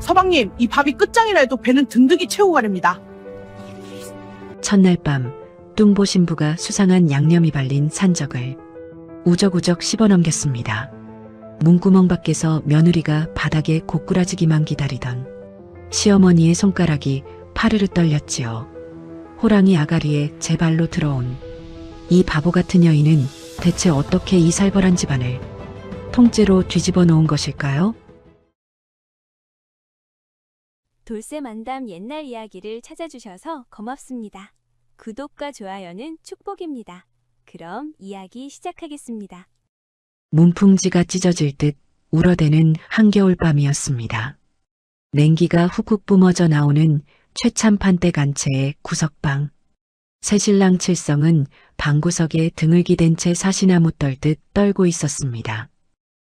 서방님, 이 밥이 끝장이라 해도 배는 든든히 채우고 가렵니다. 첫날 밤 뚱보 신부가 수상한 양념이 발린 산적을 우적우적 씹어넘겼습니다. 문구멍 밖에서 며느리가 바닥에 고꾸라지기만 기다리던 시어머니의 손가락이 파르르 떨렸지요. 호랑이 아가리에 제 발로 들어온 이 바보 같은 여인은 대체 어떻게 이 살벌한 집안을 통째로 뒤집어 놓은 것일까요? 돌쇠만담 옛날 이야기를 찾아주셔서 고맙습니다. 구독과 좋아요는 축복입니다. 그럼 이야기 시작하겠습니다. 문풍지가 찢어질 듯 울어대는 한겨울 밤이었습니다. 냉기가 훅훅 뿜어져 나오는 최참판대 간채의 구석방. 새신랑 칠성은 방구석에 등을 기댄 채 사시나무 떨듯 떨고 있었습니다.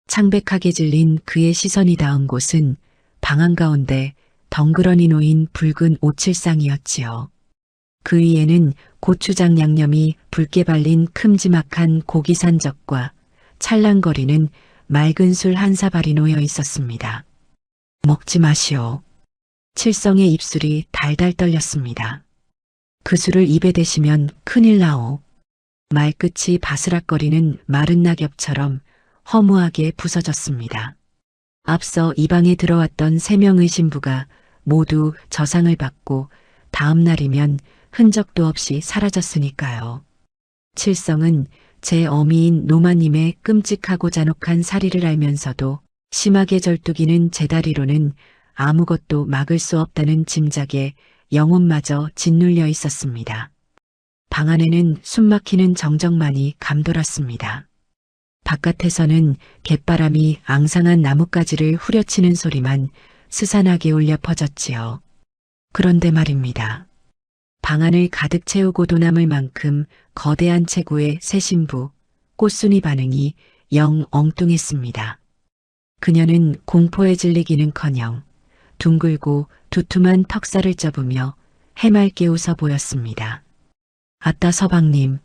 창백하게 질린 그의 시선이 닿은 곳은 방 한가운데 덩그러니 놓인 붉은 오칠상이었지요. 그 위에는 고추장 양념이 붉게 발린 큼지막한 고기 산적과 찰랑거리는 맑은 술 한 사발이 놓여 있었습니다. 먹지 마시오. 칠성의 입술이 달달 떨렸습니다. 그 술을 입에 대시면 큰일 나오. 말끝이 바스락거리는 마른 낙엽처럼 허무하게 부서졌습니다. 앞서 이 방에 들어왔던 3명의 신부가 모두 저상을 받고 다음 날이면 흔적도 없이 사라졌으니까요. 칠성은 제 어미인 노마님의 끔찍하고 잔혹한 살이를 알면서도 심하게 절뚝이는 제 다리로는 아무것도 막을 수 없다는 짐작에 영혼마저 짓눌려 있었습니다. 방 안에는 숨막히는 정적만이 감돌았습니다. 바깥에서는 갯바람이 앙상한 나뭇가지를 후려치는 소리만 스산하게 울려 퍼졌지요. 그런데 말입니다. 방 안을 가득 채우고도 남을 만큼 거대한 체구의 새 신부, 꽃순이 반응이 영 엉뚱했습니다. 그녀는 공포에 질리기는커녕 둥글고 두툼한 턱살을 접으며 해맑게 웃어 보였습니다. 아따 서방님,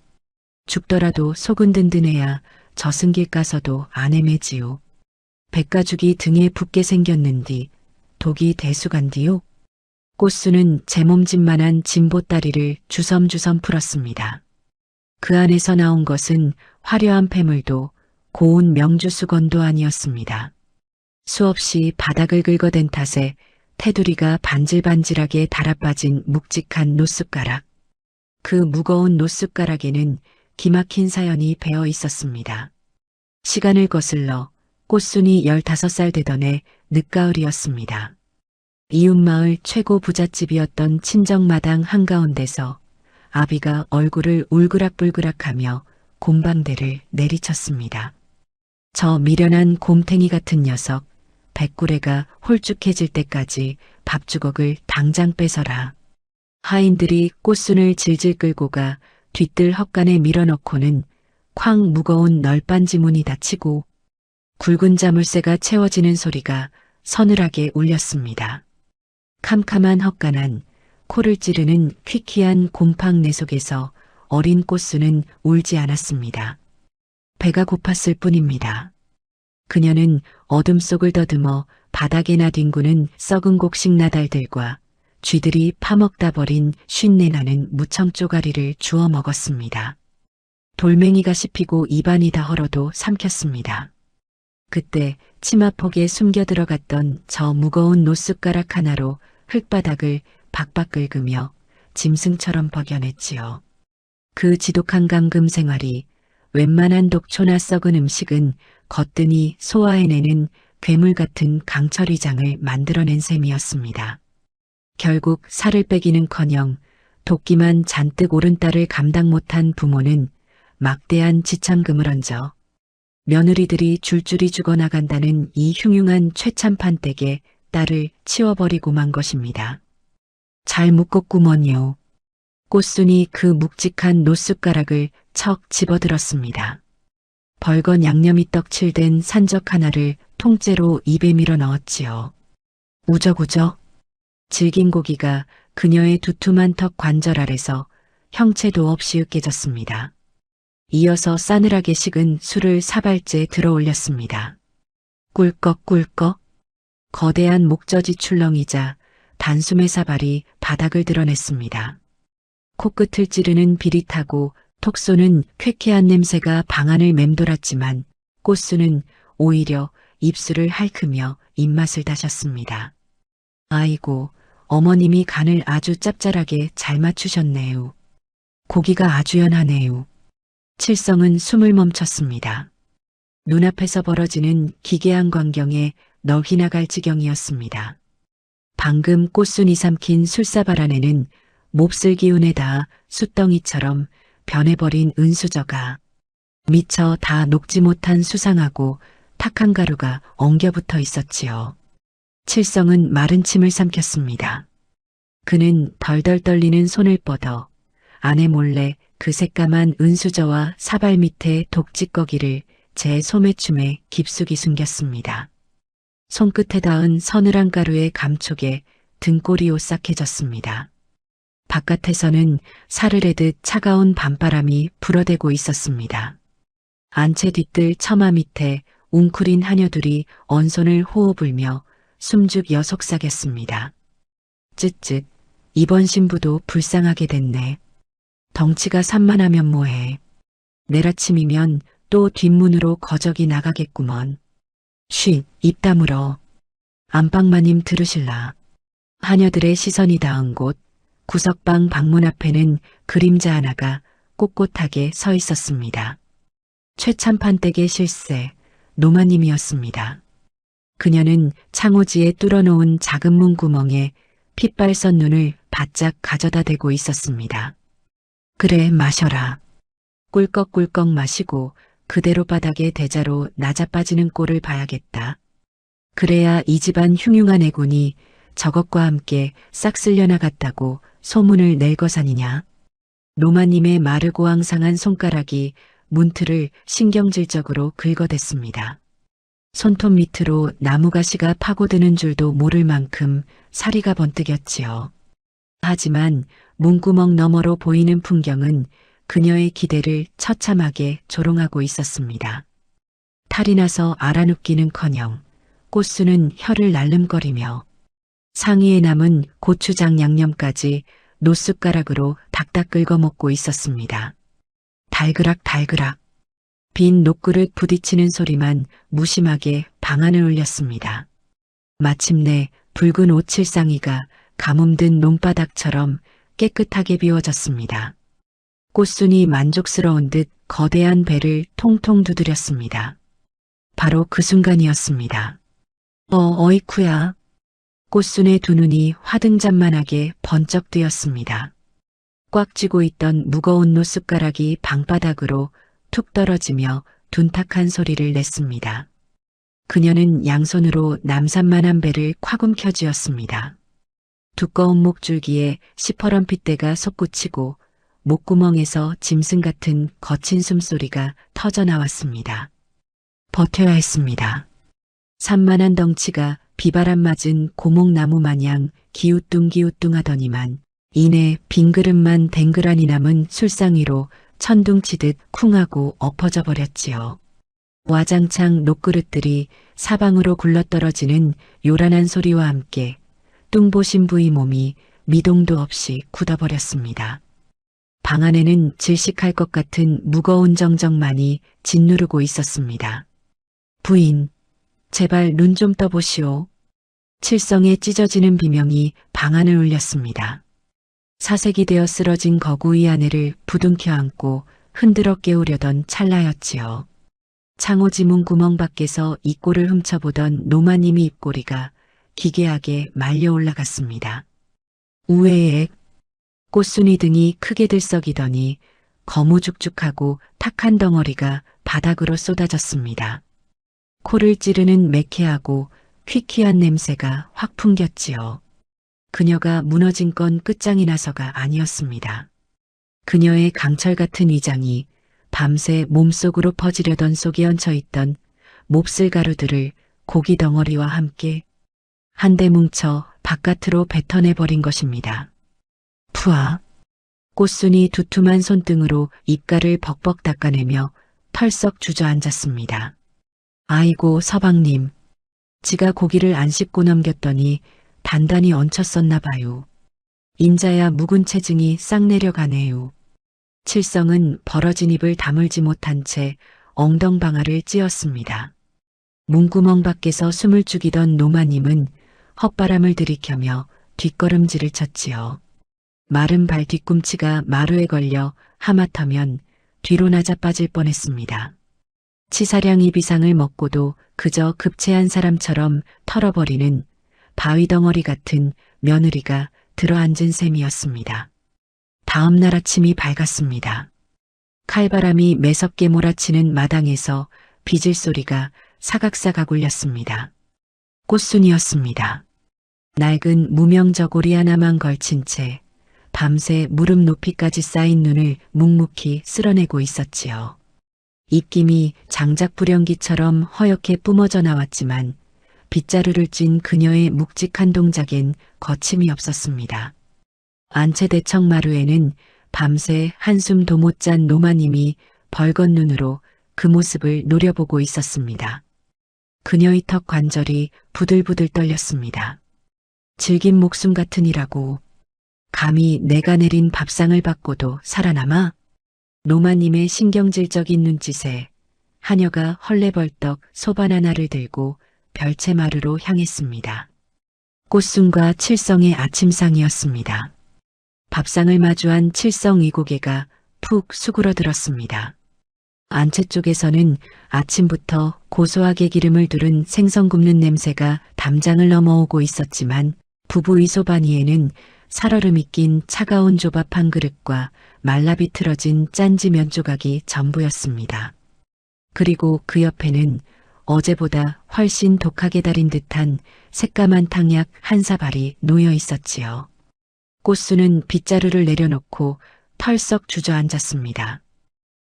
죽더라도 속은 든든해야 저승길 가서도 안 헤매지요. 백가죽이 등에 붙게 생겼는디 독이 대수간디요. 꽃수는 제 몸집만한 진보다리를 주섬주섬 풀었습니다. 그 안에서 나온 것은 화려한 폐물도 고운 명주 수건도 아니었습니다. 수없이 바닥을 긁어댄 탓에 테두리가 반질반질하게 달아빠진 묵직한 노숟가락. 그 무거운 노숟가락에는 기막힌 사연이 배어 있었습니다. 시간을 거슬러 꽃순이 15살 되던 해 늦가을이었습니다. 이웃마을 최고 부잣집이었던 친정마당 한가운데서 아비가 얼굴을 울그락불그락하며 곰방대를 내리쳤습니다. 저 미련한 곰탱이 같은 녀석, 백구레가 홀쭉해질 때까지 밥주걱을 당장 뺏어라. 하인들이 꽃순을 질질 끌고 가 뒤뜰 헛간에 밀어넣고는 쾅 무거운 널빤지 문이 닫히고 굵은 자물쇠가 채워지는 소리가 서늘하게 울렸습니다. 캄캄한 헛간 안 코를 찌르는 퀴퀴한 곰팡 내 속에서 어린 꽃순은 울지 않았습니다. 배가 고팠을 뿐입니다. 그녀는 어둠 속을 더듬어 바닥에나 뒹구는 썩은 곡식 나달들과 쥐들이 파먹다 버린 쉰내 나는 무청 쪼가리를 주워 먹었습니다. 돌멩이가 씹히고 입안이 다 헐어도 삼켰습니다. 그때 치마폭에 숨겨 들어갔던 저 무거운 노숟가락 하나로 흙바닥을 박박 긁으며 짐승처럼 버겨냈지요. 그 지독한 감금 생활이 웬만한 독초나 썩은 음식은 거뜬히 소화해내는 괴물 같은 강철위장을 만들어낸 셈이었습니다. 결국 살을 빼기는커녕 도끼만 잔뜩 오른 딸을 감당 못한 부모는 막대한 지참금을 얹어 며느리들이 줄줄이 죽어나간다는 이 흉흉한 최참판댁에 딸을 치워버리고 만 것입니다. 잘 묶었구먼요. 꽃순이 그 묵직한 노숟가락을 척 집어들었습니다. 벌건 양념이 떡칠된 산적 하나를 통째로 입에 밀어 넣었지요. 우적우적 질긴 고기가 그녀의 두툼한 턱 관절 아래서 형체도 없이 으깨졌습니다. 이어서 싸늘하게 식은 술을 사발째 들어 올렸습니다. 꿀꺽꿀꺽 거대한 목젖이 출렁이자 단숨에 사발이 바닥을 드러냈습니다. 코끝을 찌르는 비릿하고 톡 쏘는 쾌쾌한 냄새가 방안을 맴돌았지만 꽃수는 오히려 입술을 핥으며 입맛을 다셨습니다. 아이고, 어머님이 간을 아주 짭짤하게 잘 맞추셨네요. 고기가 아주 연하네요. 칠성은 숨을 멈췄습니다. 눈앞에서 벌어지는 기괴한 광경에 넋이 나갈 지경이었습니다. 방금 꽃순이 삼킨 술사발 안에는 몹쓸 기운에 닿아 숯덩이처럼 변해버린 은수저가 미처 다 녹지 못한 수상하고 탁한 가루가 엉겨붙어 있었지요. 칠성은 마른 침을 삼켰습니다. 그는 덜덜 떨리는 손을 뻗어 아내 몰래 그 새까만 은수저와 사발 밑에 독찌꺼기를 제 소매춤에 깊숙이 숨겼습니다. 손끝에 닿은 서늘한 가루의 감촉에 등골이 오싹해졌습니다. 바깥에서는 사르르듯 차가운 밤바람이 불어대고 있었습니다. 안채 뒤뜰 처마 밑에 웅크린 하녀들이 언손을 호호 불며 숨죽여 속삭였습니다. 쯧쯧, 이번 신부도 불쌍하게 됐네. 덩치가 산만하면 뭐해. 내일 아침이면 또 뒷문으로 거적이 나가겠구먼. 쉿, 입 다물어. 안방마님 들으실라. 하녀들의 시선이 닿은 곳, 구석방 방문 앞에는 그림자 하나가 꼿꼿하게 서 있었습니다. 최참판댁의 실세, 노마님이었습니다. 그녀는 창호지에 뚫어놓은 작은 문구멍에 핏발선 눈을 바짝 가져다 대고 있었습니다. 그래, 마셔라. 꿀꺽꿀꺽 마시고 그대로 바닥에 대자로 낮아빠지는 꼴을 봐야겠다. 그래야 이 집안 흉흉한 애군이 저것과 함께 싹 쓸려나갔다고 소문을 낼 것아니냐. 노마님의 마르고 앙상한 손가락이 문틀을 신경질적으로 긁어댔습니다. 손톱 밑으로 나무가시가 파고드는 줄도 모를 만큼 사리가 번뜩였지요. 하지만 문구멍 너머로 보이는 풍경은 그녀의 기대를 처참하게 조롱하고 있었습니다. 탈이 나서 알아눕기는커녕 꽃수는 혀를 날름거리며 상의에 남은 고추장 양념까지 노숟가락으로 딱딱 긁어먹고 있었습니다. 달그락 달그락. 빈 녹그릇 부딪히는 소리만 무심하게 방안을 울렸습니다. 마침내 붉은 오칠상이가 가뭄든 논바닥처럼 깨끗하게 비워졌습니다. 꽃순이 만족스러운 듯 거대한 배를 통통 두드렸습니다. 바로 그 순간이었습니다. 어이쿠야. 꽃순의 두 눈이 화등잔만하게 번쩍 뜨였습니다. 꽉 쥐고 있던 무거운 노숟가락이 방바닥으로 툭 떨어지며 둔탁한 소리를 냈습니다. 그녀는 양손으로 남산만한 배를 콱 움켜쥐었습니다. 두꺼운 목줄기에 시퍼런 핏대가 솟구치고 목구멍에서 짐승 같은 거친 숨소리가 터져나왔습니다. 버텨야 했습니다. 산만한 덩치가 비바람 맞은 고목나무 마냥 기우뚱기우뚱하더니만 이내 빈 그릇만 댕그라니 남은 술상 위로 천둥치듯 쿵하고 엎어져 버렸지요. 와장창 녹그릇들이 사방으로 굴러떨어지는 요란한 소리와 함께 뚱보 신부의 몸이 미동도 없이 굳어버렸습니다. 방 안에는 질식할 것 같은 무거운 정적만이 짓누르고 있었습니다. 부인, 제발 눈 좀 떠보시오. 칠성에 찢어지는 비명이 방 안을 울렸습니다. 사색이 되어 쓰러진 거구의 아내를 부둥켜 안고 흔들어 깨우려던 찰나였지요. 창호지 문 구멍 밖에서 이 꼴을 훔쳐보던 노마님의 입꼬리가 기괴하게 말려 올라갔습니다. 우에액. 꽃순이 등이 크게 들썩이더니 거무죽죽하고 탁한 덩어리가 바닥으로 쏟아졌습니다. 코를 찌르는 매캐하고 퀴퀴한 냄새가 확 풍겼지요. 그녀가 무너진 건 끝장이 나서가 아니었습니다. 그녀의 강철 같은 위장이 밤새 몸속으로 퍼지려던 속에 얹혀있던 몹쓸 가루들을 고기 덩어리와 함께 한데 뭉쳐 바깥으로 뱉어내버린 것입니다. 푸아. 꽃순이 두툼한 손등으로 입가를 벅벅 닦아내며 털썩 주저앉았습니다. 아이고 서방님. 지가 고기를 안 씹고 넘겼더니 단단히 얹혔었나 봐요. 인자야 묵은 체증이 싹 내려가네요. 칠성은 벌어진 입을 다물지 못한 채 엉덩방아를 찧었습니다. 문구멍 밖에서 숨을 죽이던 노마님은 헛바람을 들이켜며 뒷걸음질을 쳤지요. 마른 발 뒤꿈치가 마루에 걸려 하마터면 뒤로 나자빠질 뻔했습니다. 치사량 이비상을 먹고도 그저 급체한 사람처럼 털어버리는 바위덩어리 같은 며느리가 들어앉은 셈이었습니다. 다음 날 아침이 밝았습니다. 칼바람이 매섭게 몰아치는 마당에서 빗을 소리가 사각사각 울렸습니다. 꽃순이었습니다. 낡은 무명저고리 하나만 걸친 채 밤새 무릎 높이까지 쌓인 눈을 묵묵히 쓸어내고 있었지요. 입김이 장작불연기처럼 허옇게 뿜어져 나왔지만 빗자루를 쥔 그녀의 묵직한 동작엔 거침이 없었습니다. 안채대청 마루에는 밤새 한숨도 못 잔 노마님이 벌건 눈으로 그 모습을 노려보고 있었습니다. 그녀의 턱 관절이 부들부들 떨렸습니다. 질긴 목숨 같으니라고 감히 내가 내린 밥상을 받고도 살아남아? 노마님의 신경질적인 눈짓에 하녀가 헐레벌떡 소반 하나를 들고 별채마루로 향했습니다. 꽃순과 칠성의 아침상이었습니다. 밥상을 마주한 칠성 이고개가 푹 수그러들었습니다. 안채 쪽에서는 아침부터 고소하게 기름을 두른 생선 굽는 냄새가 담장을 넘어오고 있었지만 부부의 소반이에는 살얼음이 낀 차가운 조밥 한 그릇과 말라비틀어진 짠지 면 조각이 전부였습니다. 그리고 그 옆에는 어제보다 훨씬 독하게 달인 듯한 새까만 탕약 한 사발이 놓여 있었지요. 꽃수는 빗자루를 내려놓고 털썩 주저앉았습니다.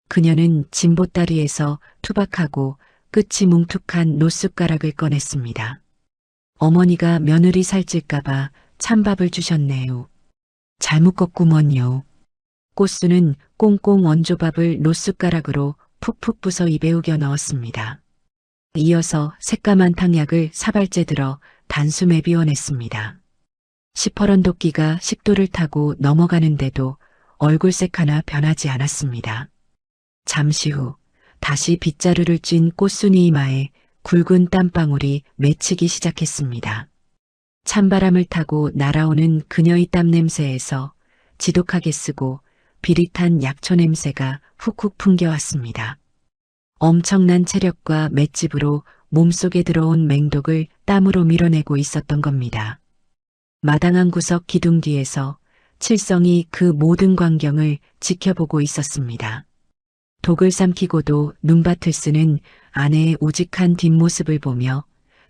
그녀는 진보다리에서 투박하고 끝이 뭉툭한 노숟가락을 꺼냈습니다. 어머니가 며느리 살찔까봐 찬밥을 주셨네요. 잘 묶었구먼요. 꽃수는 꽁꽁 원조밥을 노숟가락으로 푹푹 부서 입에 우겨 넣었습니다. 이어서 새까만 탕약을 사발째 들어 단숨에 비워냈습니다. 시퍼런 도끼가 식도를 타고 넘어가는데도 얼굴색 하나 변하지 않았습니다. 잠시 후 다시 빗자루를 쥔 꽃순이 이마에 굵은 땀방울이 맺히기 시작했습니다. 찬바람을 타고 날아오는 그녀의 땀 냄새에서 지독하게 쓰고 비릿한 약초 냄새가 훅훅 풍겨왔습니다. 엄청난 체력과 맷집으로 몸속에 들어온 맹독을 땀으로 밀어내고 있었던 겁니다. 마당 한 구석 기둥 뒤에서 칠성이 그 모든 광경을 지켜보고 있었습니다. 독을 삼키고도 눈밭을 쓰는 아내의 우직한 뒷모습을 보며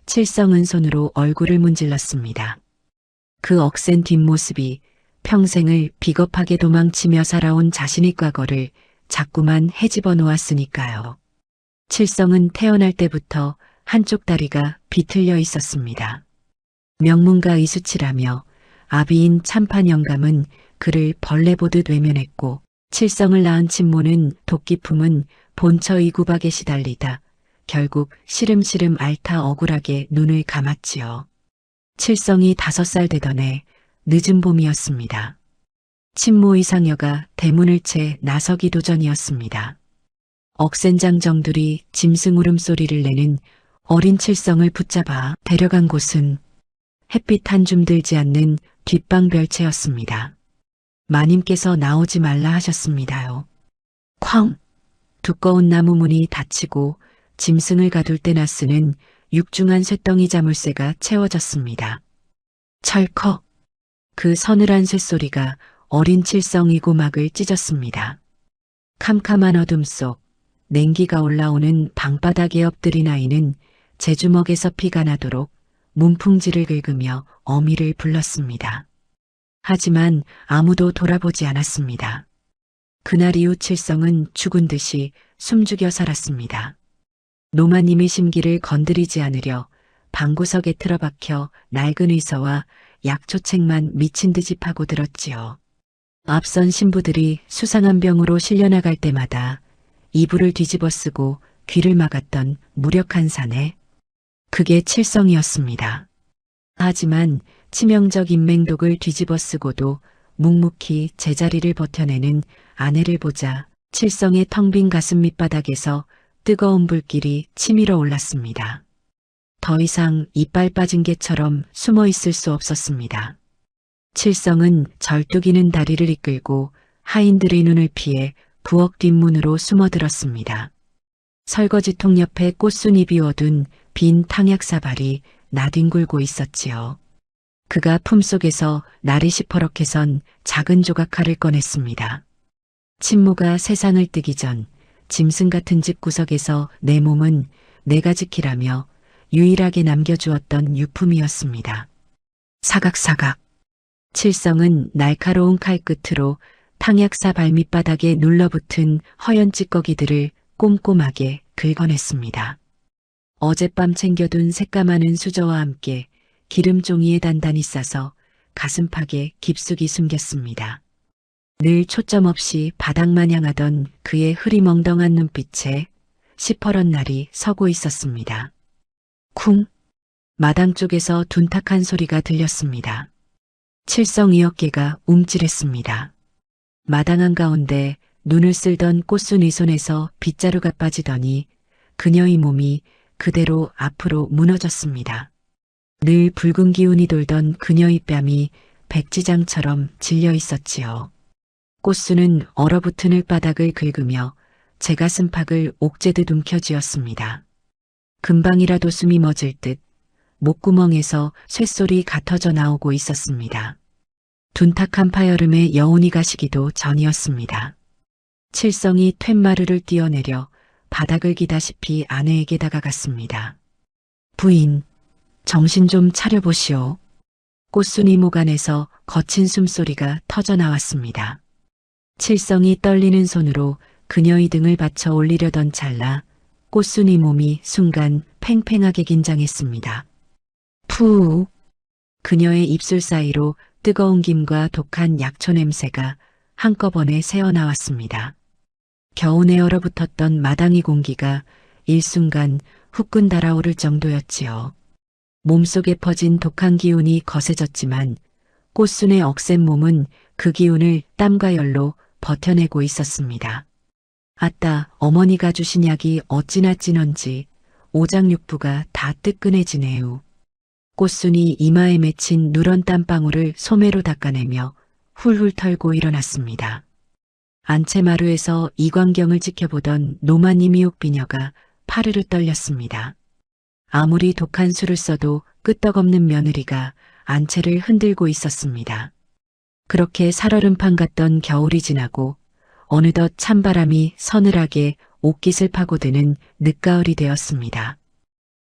칠성은 손으로 얼굴을 문질렀습니다. 그 억센 뒷모습이 평생을 비겁하게 도망치며 살아온 자신의 과거를 자꾸만 헤집어 놓았으니까요. 칠성은 태어날 때부터 한쪽 다리가 비틀려 있었습니다. 명문가 이수치라며 아비인 참판 영감은 그를 벌레 보듯 외면했고 칠성을 낳은 친모는 도끼 품은 본처 이구박에 시달리다 결국 시름시름 앓다 억울하게 눈을 감았지요. 칠성이 5살 되던 해 늦은 봄이었습니다. 친모의 상여가 대문을 채 나서기도 전이었습니다. 억센장 정들이 짐승 울음소리를 내는 어린 칠성을 붙잡아 데려간 곳은 햇빛 한 줌 들지 않는 뒷방 별채였습니다. 마님께서 나오지 말라 하셨습니다요. 쾅! 두꺼운 나무 문이 닫히고 짐승을 가둘 때 나쓰는 육중한 쇠덩이 자물쇠가 채워졌습니다. 철컥! 그 서늘한 쇳소리가 어린 칠성 이고막을 찢었습니다. 캄캄한 어둠 속 냉기가 올라오는 방바닥에 엎드린 아이는 제 주먹에서 피가 나도록 문풍지를 긁으며 어미를 불렀습니다. 하지만 아무도 돌아보지 않았습니다. 그날 이후 칠성은 죽은 듯이 숨죽여 살았습니다. 노마님의 심기를 건드리지 않으려 방구석에 틀어박혀 낡은 의서와 약초책만 미친 듯이 파고들었지요. 앞선 신부들이 수상한 병으로 실려나갈 때마다 이불을 뒤집어 쓰고 귀를 막았던 무력한 사내. 그게 칠성이었습니다. 하지만 치명적 인맹독을 뒤집어 쓰고도 묵묵히 제자리를 버텨내는 아내를 보자 칠성의 텅 빈 가슴 밑바닥에서 뜨거운 불길이 치밀어 올랐습니다. 더 이상 이빨 빠진 개처럼 숨어 있을 수 없었습니다. 칠성은 절뚝이는 다리를 이끌고 하인들의 눈을 피해 부엌 뒷문으로 숨어들었습니다. 설거지통 옆에 꽃순이 비워둔 빈 탕약사발이 나뒹굴고 있었지요. 그가 품속에서 날이 시퍼렇게 선 작은 조각 칼을 꺼냈습니다. 친모가 세상을 뜨기 전 짐승 같은 집 구석에서 내 몸은 내가 지키라며 유일하게 남겨주었던 유품이었습니다. 사각사각. 칠성은 날카로운 칼끝으로 탕약사 발밑바닥에 눌러붙은 허연 찌꺼기들을 꼼꼼하게 긁어냈습니다. 어젯밤 챙겨둔 새까마는 수저와 함께 기름종이에 단단히 싸서 가슴팍에 깊숙이 숨겼습니다. 늘 초점 없이 바닥만 향하던 그의 흐리멍덩한 눈빛에 시퍼런 날이 서고 있었습니다. 쿵! 마당 쪽에서 둔탁한 소리가 들렸습니다. 칠성이 어깨가 움찔했습니다. 마당 한가운데 눈을 쓸던 꽃순이 손에서 빗자루가 빠지더니 그녀의 몸이 그대로 앞으로 무너졌습니다. 늘 붉은 기운이 돌던 그녀의 뺨이 백지장처럼 질려 있었지요. 꽃순은 얼어붙은 흙바닥을 긁으며 제 가슴팍을 옥죄듯 움켜쥐었습니다. 금방이라도 숨이 멎을 듯 목구멍에서 쇳소리 같아져 나오고 있었습니다. 둔탁한 파여름에 여운이 가시기도 전이었습니다. 칠성이 툇마루를 뛰어내려 바닥을 기다시피 아내에게 다가갔습니다. 부인, 정신 좀 차려보시오. 꽃순이 목 안에서 거친 숨소리가 터져 나왔습니다. 칠성이 떨리는 손으로 그녀의 등을 받쳐 올리려던 찰나 꽃순이 몸이 순간 팽팽하게 긴장했습니다. 푸. 그녀의 입술 사이로 뜨거운 김과 독한 약초 냄새가 한꺼번에 새어나왔습니다. 겨우내 얼어붙었던 마당의 공기가 일순간 후끈 달아오를 정도였지요. 몸속에 퍼진 독한 기운이 거세졌지만 꽃순의 억센 몸은 그 기운을 땀과 열로 버텨내고 있었습니다. 아따, 어머니가 주신 약이 어찌나 진한지 오장육부가 다 뜨끈해지네요. 꽃순이 이마에 맺힌 누런 땀방울을 소매로 닦아내며 훌훌 털고 일어났습니다. 안채마루에서 이 광경을 지켜보던 노마님 미옥비녀가 파르르 떨렸습니다. 아무리 독한 수를 써도 끄떡없는 며느리가 안채를 흔들고 있었습니다. 그렇게 살얼음판 같던 겨울이 지나고 어느덧 찬바람이 서늘하게 옷깃을 파고드는 늦가을이 되었습니다.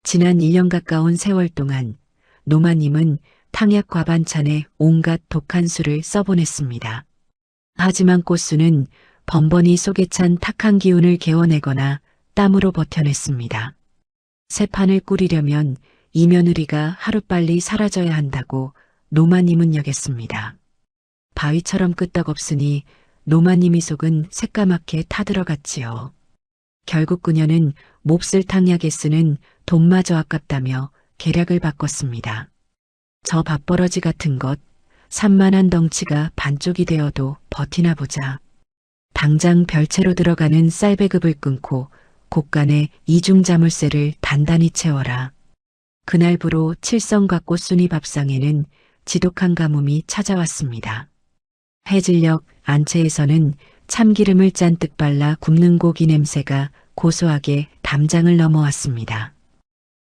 지난 1년 가까운 세월 동안 노마님은 탕약 과반찬에 온갖 독한 수를 써보냈습니다. 하지만 꽃수는 번번이 속에 찬 탁한 기운을 개워내거나 땀으로 버텨냈습니다. 새 판을 꾸리려면 이 며느리가 하루빨리 사라져야 한다고 노마님은 여겼습니다. 바위처럼 끄떡없으니 노마님이 속은 새까맣게 타들어갔지요. 결국 그녀는 몹쓸 탕약에 쓰는 돈마저 아깝다며 계략을 바꿨습니다. 저 밥버러지 같은 것, 산만한 덩치가 반쪽이 되어도 버티나 보자. 당장 별채로 들어가는 쌀배급을 끊고 곳간에 이중 자물쇠를 단단히 채워라. 그날부로 칠성과 꽃순이 밥상에는 지독한 가뭄이 찾아왔습니다. 해질녘 안채에서는 참기름을 잔뜩 발라 굽는 고기 냄새가 고소하게 담장을 넘어왔습니다.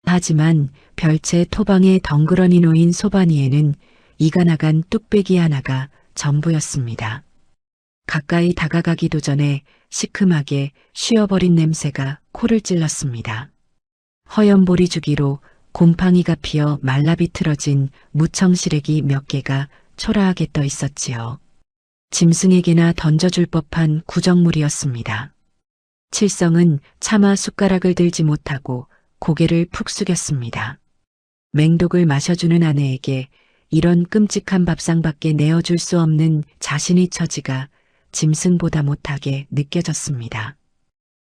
하지만 별채 토방에 덩그러니 놓인 소바니에는 이가 나간 뚝배기 하나가 전부였습니다. 가까이 다가가기도 전에 시큼하게 쉬어버린 냄새가 코를 찔렀습니다. 허연 보리 주기로 곰팡이가 피어 말라 비틀어진 무청시래기 몇 개가 초라하게 떠 있었지요. 짐승에게나 던져줄 법한 구정물이었습니다. 칠성은 차마 숟가락을 들지 못하고 고개를 푹 숙였습니다. 맹독을 마셔주는 아내에게 이런 끔찍한 밥상밖에 내어줄 수 없는 자신의 처지가 짐승보다 못하게 느껴졌습니다.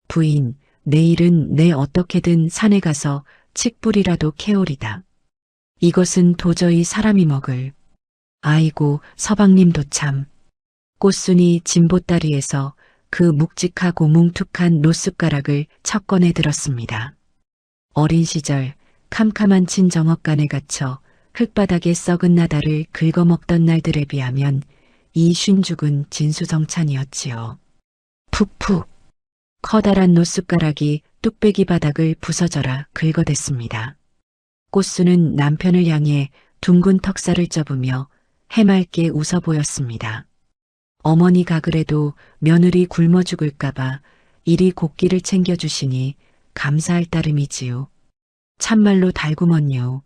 부인, 내일은 내 어떻게든 산에 가서 칡뿌리라도 캐오리다. 이것은 도저히 사람이 먹을. 아이고 서방님도 참. 꽃순이 진보다리에서 그 묵직하고 뭉툭한 노숟가락을 첫 꺼내 들었습니다. 어린 시절 캄캄한 친정업간에 갇혀 흙바닥에 썩은 나다를 긁어먹던 날들에 비하면 이 쉰죽은 진수성찬이었지요. 푹푹 커다란 노숟가락이 뚝배기 바닥을 부서져라 긁어댔습니다. 꽃수는 남편을 향해 둥근 턱살을 접으며 해맑게 웃어 보였습니다. 어머니가 그래도 며느리 굶어 죽을까봐 이리 곡기를 챙겨주시니 감사할 따름이지요. 참말로 달구먼요.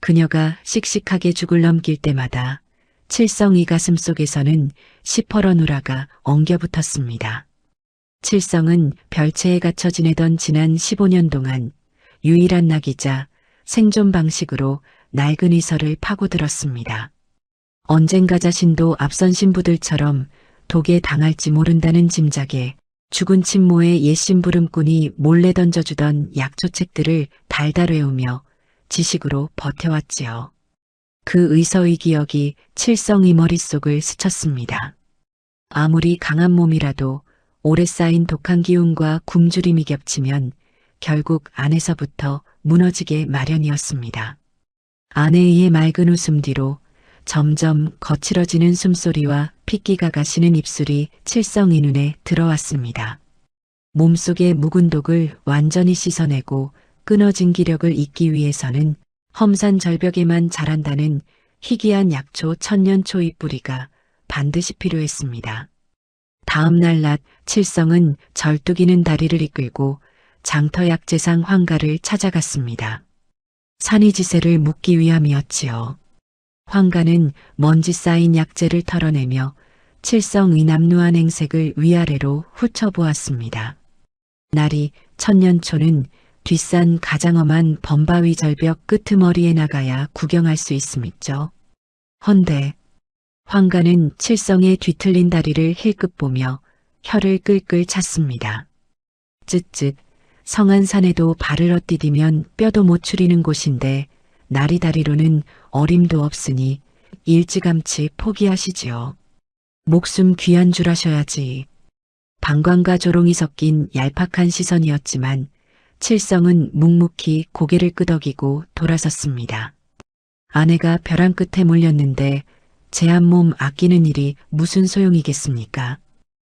그녀가 씩씩하게 죽을 넘길 때마다 칠성이 가슴 속에서는 시퍼런 우라가 엉겨붙었습니다. 칠성은 별채에 갇혀 지내던 지난 15년 동안 유일한 낙이자 생존 방식으로 낡은 이설을 파고들었습니다. 언젠가 자신도 앞선 신부들처럼 독에 당할지 모른다는 짐작에 죽은 친모의 옛 심부름꾼이 몰래 던져주던 약초책들을 달달 외우며 지식으로 버텨왔지요. 그 의서의 기억이 칠성의 머릿속을 스쳤습니다. 아무리 강한 몸이라도 오래 쌓인 독한 기운과 굶주림이 겹치면 결국 안에서부터 무너지게 마련이었습니다. 아내의 맑은 웃음 뒤로 점점 거칠어지는 숨소리와 핏기가 가시는 입술이 칠성이 눈에 들어왔습니다. 몸속의 묵은 독을 완전히 씻어내고 끊어진 기력을 잇기 위해서는 험산 절벽에만 자란다는 희귀한 약초 천년초의 뿌리가 반드시 필요했습니다. 다음 날 낮 칠성은 절뚝이는 다리를 이끌고 장터약재상 황가를 찾아갔습니다. 산이지세를 묻기 위함이었지요. 황가는 먼지 쌓인 약재를 털어내며 칠성의 남루한 행색을 위아래로 훑어보았습니다. 날이 천년초는 뒷산 가장 험한 범바위 절벽 끄트머리에 나가야 구경할 수 있음있죠. 헌데 황가는 칠성의 뒤틀린 다리를 힐끗 보며 혀를 끌끌 찼습니다. 쯧쯧 성안산에도 발을 엇디디면 뼈도 못 추리는 곳인데 나리다리로는 어림도 없으니 일찌감치 포기하시지요. 목숨 귀한 줄 아셔야지. 방광과 조롱이 섞인 얄팍한 시선이었지만 칠성은 묵묵히 고개를 끄덕이고 돌아섰습니다. 아내가 벼랑 끝에 몰렸는데 제 한 몸 아끼는 일이 무슨 소용이겠습니까?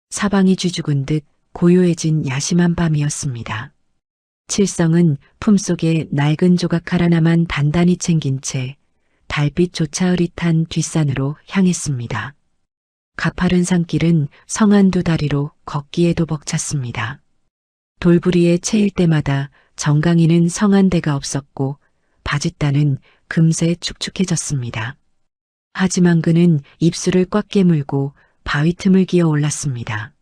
사방이 쥐죽은 듯 고요해진 야심한 밤이었습니다. 칠성은 품속에 낡은 조각 하나만 단단히 챙긴 채 달빛조차 흐릿한 뒷산으로 향했습니다. 가파른 산길은 성안 두 다리로 걷기에도 벅찼습니다. 돌부리에 채일 때마다 정강이는 성안대가 없었고 바짓단은 금세 축축해졌습니다. 하지만 그는 입술을 꽉 깨물고 바위 틈을 기어 올랐습니다.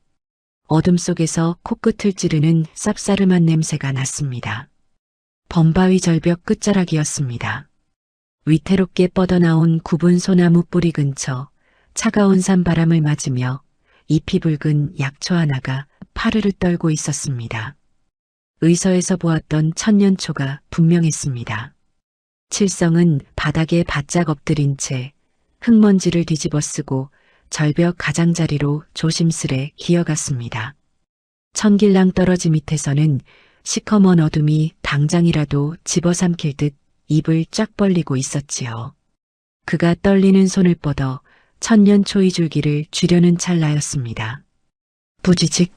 어둠 속에서 코끝을 찌르는 쌉싸름한 냄새가 났습니다. 범바위 절벽 끝자락이었습니다. 위태롭게 뻗어나온 굽은 소나무 뿌리 근처 차가운 산바람을 맞으며 잎이 붉은 약초 하나가 파르르 떨고 있었습니다. 의서에서 보았던 천년초가 분명했습니다. 칠성은 바닥에 바짝 엎드린 채 흙먼지를 뒤집어 쓰고 절벽 가장자리로 조심스레 기어갔습니다. 천길랑 떨어지 밑에서는 시커먼 어둠이 당장이라도 집어삼킬 듯 입을 쫙 벌리고 있었지요. 그가 떨리는 손을 뻗어 천년초의 줄기를 쥐려는 찰나였습니다. 부지직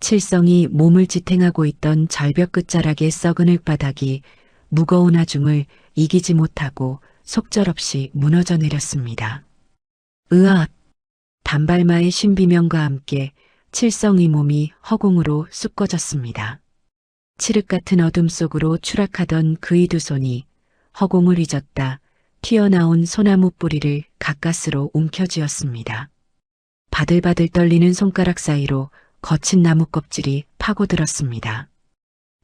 칠성이 몸을 지탱하고 있던 절벽 끝자락의 썩은 흙바닥이 무거운 하중을 이기지 못하고 속절없이 무너져 내렸습니다. 으앗! 단발마의 신비명과 함께 칠성의 몸이 허공으로 쑥 꺼졌습니다. 칠흑 같은 어둠 속으로 추락하던 그의 두 손이 허공을 휘젓다 튀어나온 소나무 뿌리를 가까스로 움켜쥐었습니다. 바들바들 떨리는 손가락 사이로 거친 나무 껍질이 파고들었습니다.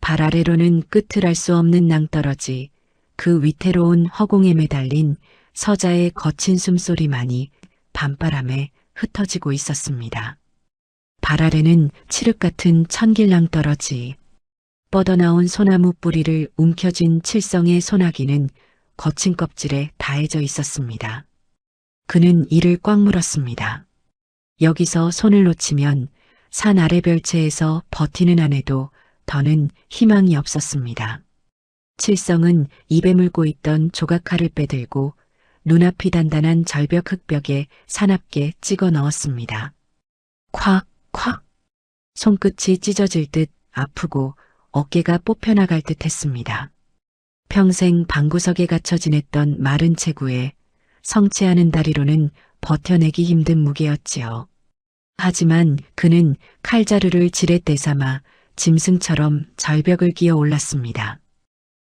발 아래로는 끝을 알 수 없는 낭떠러지, 그 위태로운 허공에 매달린 서자의 거친 숨소리만이 밤바람에 흩어지고 있었습니다. 발 아래는 칠흑 같은 천길낭떠러지, 뻗어나온 소나무 뿌리를 움켜쥔 칠성의 소나기는 거친 껍질에 다해져 있었습니다. 그는 이를 꽉 물었습니다. 여기서 손을 놓치면 산 아래 별채에서 버티는 안에도 더는 희망이 없었습니다. 칠성은 입에 물고 있던 조각칼을 빼들고 눈앞이 단단한 절벽 흙벽에 사납게 찍어 넣었습니다. 콱, 콱. 손끝이 찢어질 듯 아프고 어깨가 뽑혀나갈 듯 했습니다. 평생 방구석에 갇혀 지냈던 마른 체구에 성취하는 다리로는 버텨내기 힘든 무게였지요. 하지만 그는 칼자루를 지렛대 삼아 짐승처럼 절벽을 기어 올랐습니다.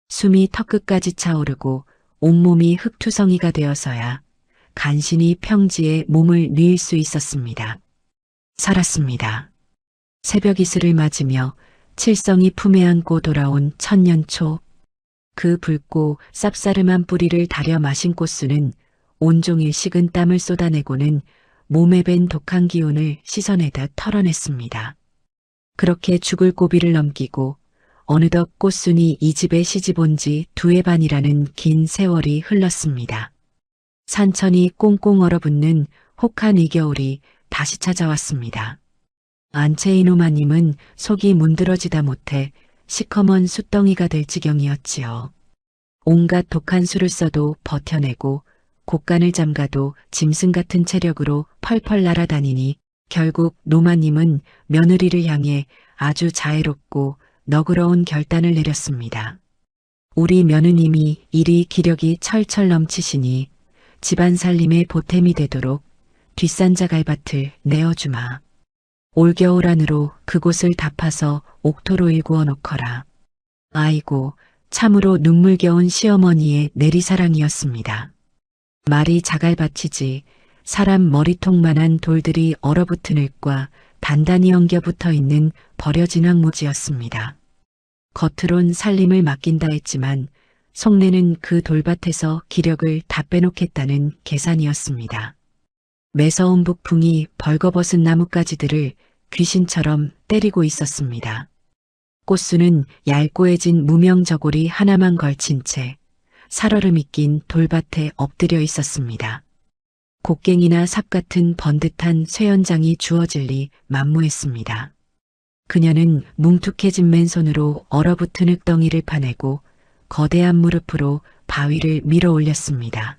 숨이 턱끝까지 차오르고 온몸이 흙투성이가 되어서야 간신히 평지에 몸을 뉘을 수 있었습니다. 살았습니다. 새벽 이슬을 맞으며 칠성이 품에 안고 돌아온 천년초. 그 붉고 쌉싸름한 뿌리를 다려 마신 꽃수는 온종일 식은 땀을 쏟아내고는 몸에 밴 독한 기운을 씻어내다 털어냈습니다. 그렇게 죽을 고비를 넘기고 어느덧 꽃순이 이 집에 시집 온 지 2해 반이라는 긴 세월이 흘렀습니다. 산천이 꽁꽁 얼어붙는 혹한 이 겨울이 다시 찾아왔습니다. 안채인 오마님은 속이 문드러지다 못해 시커먼 숫덩이가 될 지경이었지요. 온갖 독한 수를 써도 버텨내고 곡간을 잠가도 짐승 같은 체력으로 펄펄 날아다니니 결국 노마님은 며느리를 향해 아주 자애롭고 너그러운 결단을 내렸습니다. 우리 며느님이 이리 기력이 철철 넘치시니 집안 살림의 보탬이 되도록 뒷산자 갈밭을 내어주마. 올겨울 안으로 그곳을 다 파서 옥토로 일구어 놓거라. 아이고, 참으로 눈물겨운 시어머니의 내리사랑이었습니다. 말이 자갈밭이지 사람 머리통만한 돌들이 얼어붙은 흙과 단단히 엉겨붙어 있는 버려진 황무지였습니다. 겉으론 살림을 맡긴다 했지만 속내는 그 돌밭에서 기력을 다 빼놓겠다는 계산이었습니다. 매서운 북풍이 벌거벗은 나뭇가지들을 귀신처럼 때리고 있었습니다. 꽃수는 얄꼬해진 무명저고리 하나만 걸친 채 살얼음이 낀 돌밭에 엎드려 있었습니다. 곡괭이나 삽 같은 번듯한 쇠연장이 주어질 리 만무했습니다. 그녀는 뭉툭해진 맨손으로 얼어붙은 흙덩이를 파내고 거대한 무릎으로 바위를 밀어 올렸습니다.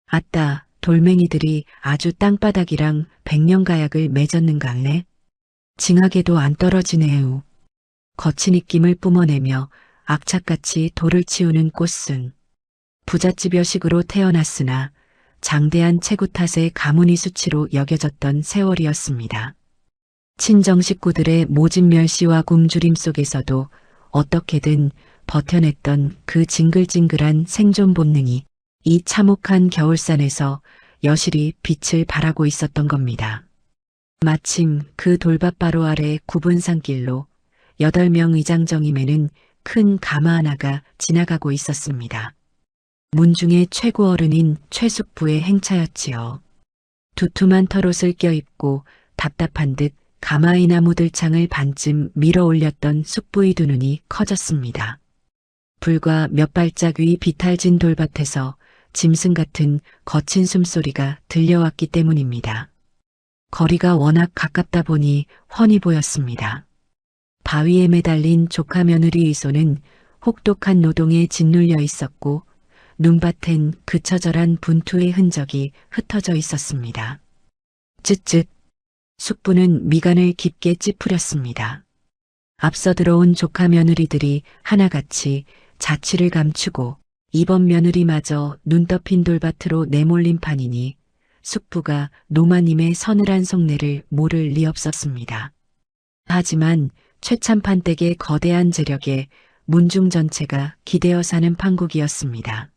아따, 돌멩이들이 아주 땅바닥이랑 백년가약을 맺었는갈래? 징하게도 안 떨어지네요. 거친 입김을 뿜어내며 악착같이 돌을 치우는 꽃순. 부잣집 여식으로 태어났으나 장대한 체구 탓에 가문이 수치로 여겨졌던 세월이었습니다. 친정 식구들의 모진 멸시와 굶주림 속에서도 어떻게든 버텨냈던 그 징글징글한 생존 본능이 이 참혹한 겨울산에서 여실히 빛을 발하고 있었던 겁니다. 마침 그 돌밭 바로 아래 굽은 산길로 8명 의장정임에는 큰 가마 하나가 지나가고 있었습니다. 문중의 최고 어른인 최숙부의 행차였지요. 두툼한 털옷을 껴입고 답답한 듯 가마의 나무 들창을 반쯤 밀어 올렸던 숙부의 두 눈이 커졌습니다. 불과 몇 발짝 위 비탈진 돌밭에서 짐승 같은 거친 숨소리가 들려왔기 때문입니다. 거리가 워낙 가깝다 보니 훤히 보였습니다. 바위에 매달린 조카 며느리의 손은 혹독한 노동에 짓눌려 있었고 눈밭엔 그 처절한 분투의 흔적이 흩어져 있었습니다. 쯧쯧. 숙부는 미간을 깊게 찌푸렸습니다. 앞서 들어온 조카 며느리들이 하나같이 자취를 감추고 이번 며느리마저 눈 덮인 돌밭으로 내몰린 판이니 숙부가 노마님의 서늘한 속내를 모를 리 없었습니다. 하지만 최참판 댁의 거대한 재력에 문중 전체가 기대어 사는 판국이었습니다.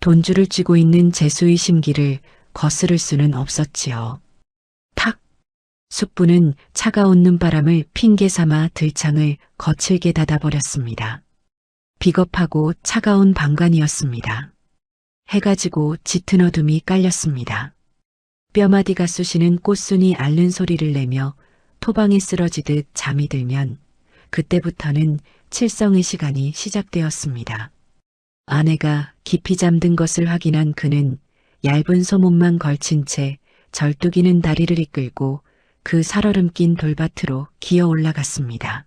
돈줄을 쥐고 있는 재수의 심기를 거스를 수는 없었지요. 탁! 숙부는 차가운 눈바람을 핑계 삼아 들창을 거칠게 닫아버렸습니다. 비겁하고 차가운 방관이었습니다. 해가 지고 짙은 어둠이 깔렸습니다. 뼈마디가 쑤시는 꽃순이 앓는 소리를 내며 토방에 쓰러지듯 잠이 들면 그때부터는 칠성의 시간이 시작되었습니다. 아내가 깊이 잠든 것을 확인한 그는 얇은 소문만 걸친 채 절뚝이는 다리를 이끌고 그 살얼음 낀 돌밭으로 기어 올라갔습니다.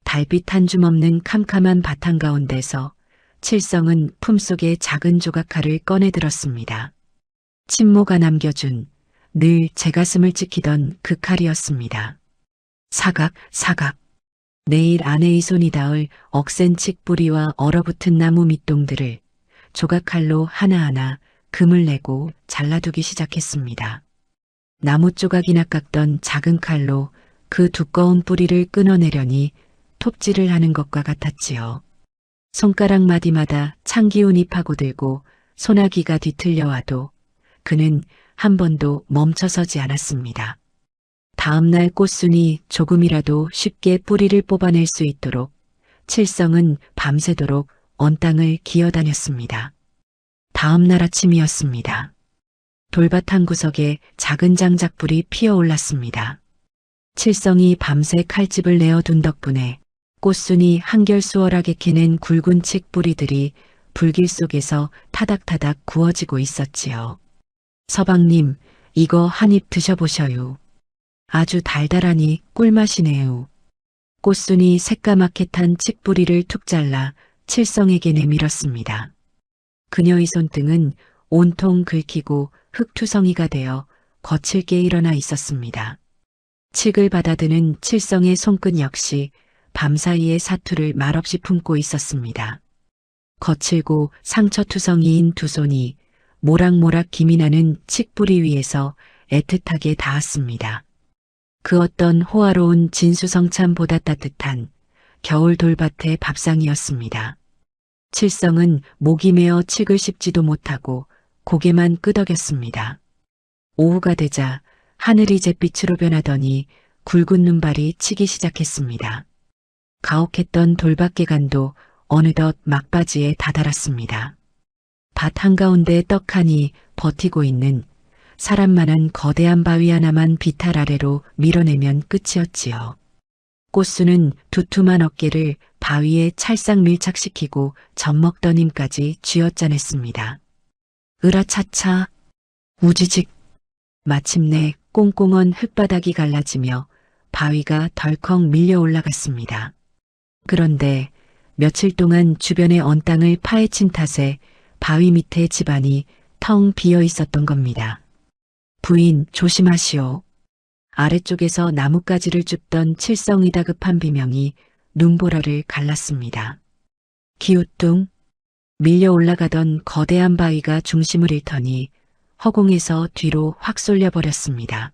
달빛 한 줌 없는 캄캄한 밭 한가운데서 칠성은 품속에 작은 조각칼을 꺼내 들었습니다. 친모가 남겨준 늘 제 가슴을 찍히던 그 칼이었습니다. 사각, 사각. 내일 아내의 손이 닿을 억센 칡뿌리와 얼어붙은 나무 밑동들을 조각칼로 하나하나 금을 내고 잘라두기 시작했습니다. 나무 조각이나 깎던 작은 칼로 그 두꺼운 뿌리를 끊어내려니 톱질을 하는 것과 같았지요. 손가락 마디마다 찬기운이 파고들고 소나기가 뒤틀려와도 그는 한 번도 멈춰서지 않았습니다. 다음날 꽃순이 조금이라도 쉽게 뿌리를 뽑아낼 수 있도록 칠성은 밤새도록 언땅을 기어다녔습니다. 다음날 아침이었습니다. 돌밭 한 구석에 작은 장작불이 피어올랐습니다. 칠성이 밤새 칼집을 내어둔 덕분에 꽃순이 한결 수월하게 캐낸 굵은 칡 뿌리들이 불길 속에서 타닥타닥 구워지고 있었지요. 서방님, 이거 한 입 드셔보셔요. 아주 달달하니 꿀맛이네요. 꽃순이 새까맣게 탄 칡뿌리를 툭 잘라 칠성에게 내밀었습니다. 그녀의 손등은 온통 긁히고 흙투성이가 되어 거칠게 일어나 있었습니다. 칡을 받아드는 칠성의 손끝 역시 밤사이의 사투를 말없이 품고 있었습니다. 거칠고 상처투성이인 두 손이 모락모락 김이 나는 칡뿌리 위에서 애틋하게 닿았습니다. 그 어떤 호화로운 진수성찬보다 따뜻한 겨울 돌밭의 밥상이었습니다. 칠성은 목이 메어 칡을 씹지도 못하고 고개만 끄덕였습니다. 오후가 되자 하늘이 잿빛으로 변하더니 굵은 눈발이 치기 시작했습니다. 가혹했던 돌밭 개간도 어느덧 막바지에 다다랐습니다. 밭 한가운데 떡하니 버티고 있는 사람만한 거대한 바위 하나만 비탈 아래로 밀어내면 끝이었지요. 꽃수는 두툼한 어깨를 바위에 찰싹 밀착시키고 젖먹던 힘까지 쥐어짜냈습니다. 으라차차, 우지직. 마침내 꽁꽁한 흙바닥이 갈라지며 바위가 덜컥 밀려 올라갔습니다. 그런데 며칠 동안 주변의 언땅을 파헤친 탓에 바위 밑에 집안이 텅 비어 있었던 겁니다. 부인, 조심하시오. 아래쪽에서 나뭇가지를 줍던 칠성이 다급한 비명이 눈보라를 갈랐습니다. 기우뚱, 밀려 올라가던 거대한 바위가 중심을 잃더니 허공에서 뒤로 확 쏠려버렸습니다.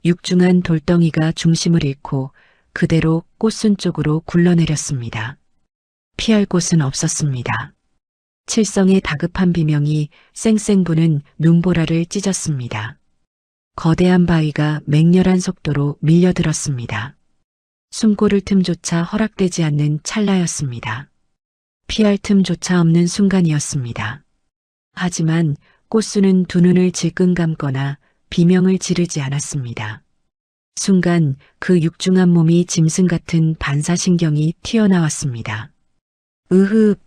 육중한 돌덩이가 중심을 잃고 그대로 꽃순 쪽으로 굴러내렸습니다. 피할 곳은 없었습니다. 칠성의 다급한 비명이 쌩쌩 부는 눈보라를 찢었습니다. 거대한 바위가 맹렬한 속도로 밀려들었습니다. 숨고를 틈조차 허락되지 않는 찰나였습니다. 피할 틈조차 없는 순간이었습니다. 하지만 꽃수는 두 눈을 질끈 감거나 비명을 지르지 않았습니다. 순간 그 육중한 몸이 짐승 같은 반사신경이 튀어나왔습니다. 으흡!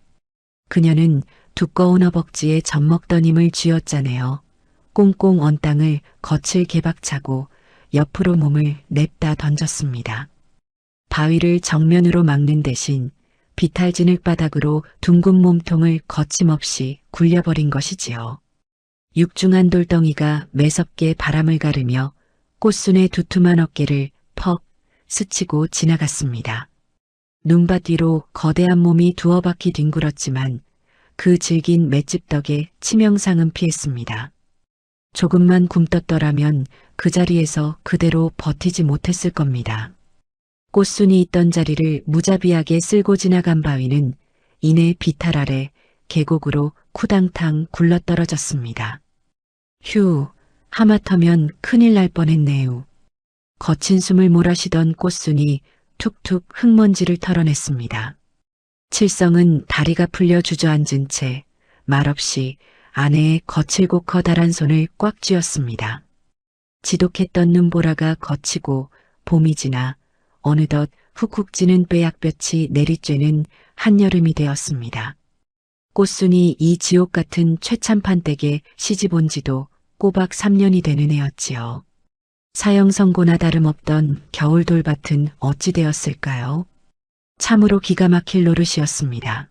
그녀는 두꺼운 허벅지에 젖먹던 힘을 쥐어짜내어 꽁꽁 언 땅을 거칠 개박차고 옆으로 몸을 냅다 던졌습니다. 바위를 정면으로 막는 대신 비탈진 흙바닥으로 둥근 몸통을 거침없이 굴려버린 것이지요. 육중한 돌덩이가 매섭게 바람을 가르며 꽃순의 두툼한 어깨를 퍽 스치고 지나갔습니다. 눈밭 뒤로 거대한 몸이 두어 바퀴 뒹굴었지만 그 질긴 맷집 덕에 치명상은 피했습니다. 조금만 굼떴더라면 그 자리에서 그대로 버티지 못했을 겁니다. 꽃순이 있던 자리를 무자비하게 쓸고 지나간 바위는 이내 비탈 아래 계곡으로 쿠당탕 굴러떨어졌습니다. 휴, 하마터면 큰일 날 뻔했네요. 거친 숨을 몰아쉬던 꽃순이 툭툭 흙먼지를 털어냈습니다. 칠성은 다리가 풀려 주저앉은 채 말없이 아내의 거칠고 커다란 손을 꽉 쥐었습니다. 지독했던 눈보라가 거치고 봄이 지나 어느덧 훅훅 찌는 뼈약볕이 내리쬐는 한여름이 되었습니다. 꽃순이 이 지옥 같은 최참판댁에 시집 온 지도 꼬박 3년이 되는 해였지요. 사형선고나 다름없던 겨울 돌밭은 어찌 되었을까요? 참으로 기가 막힐 노릇이었습니다.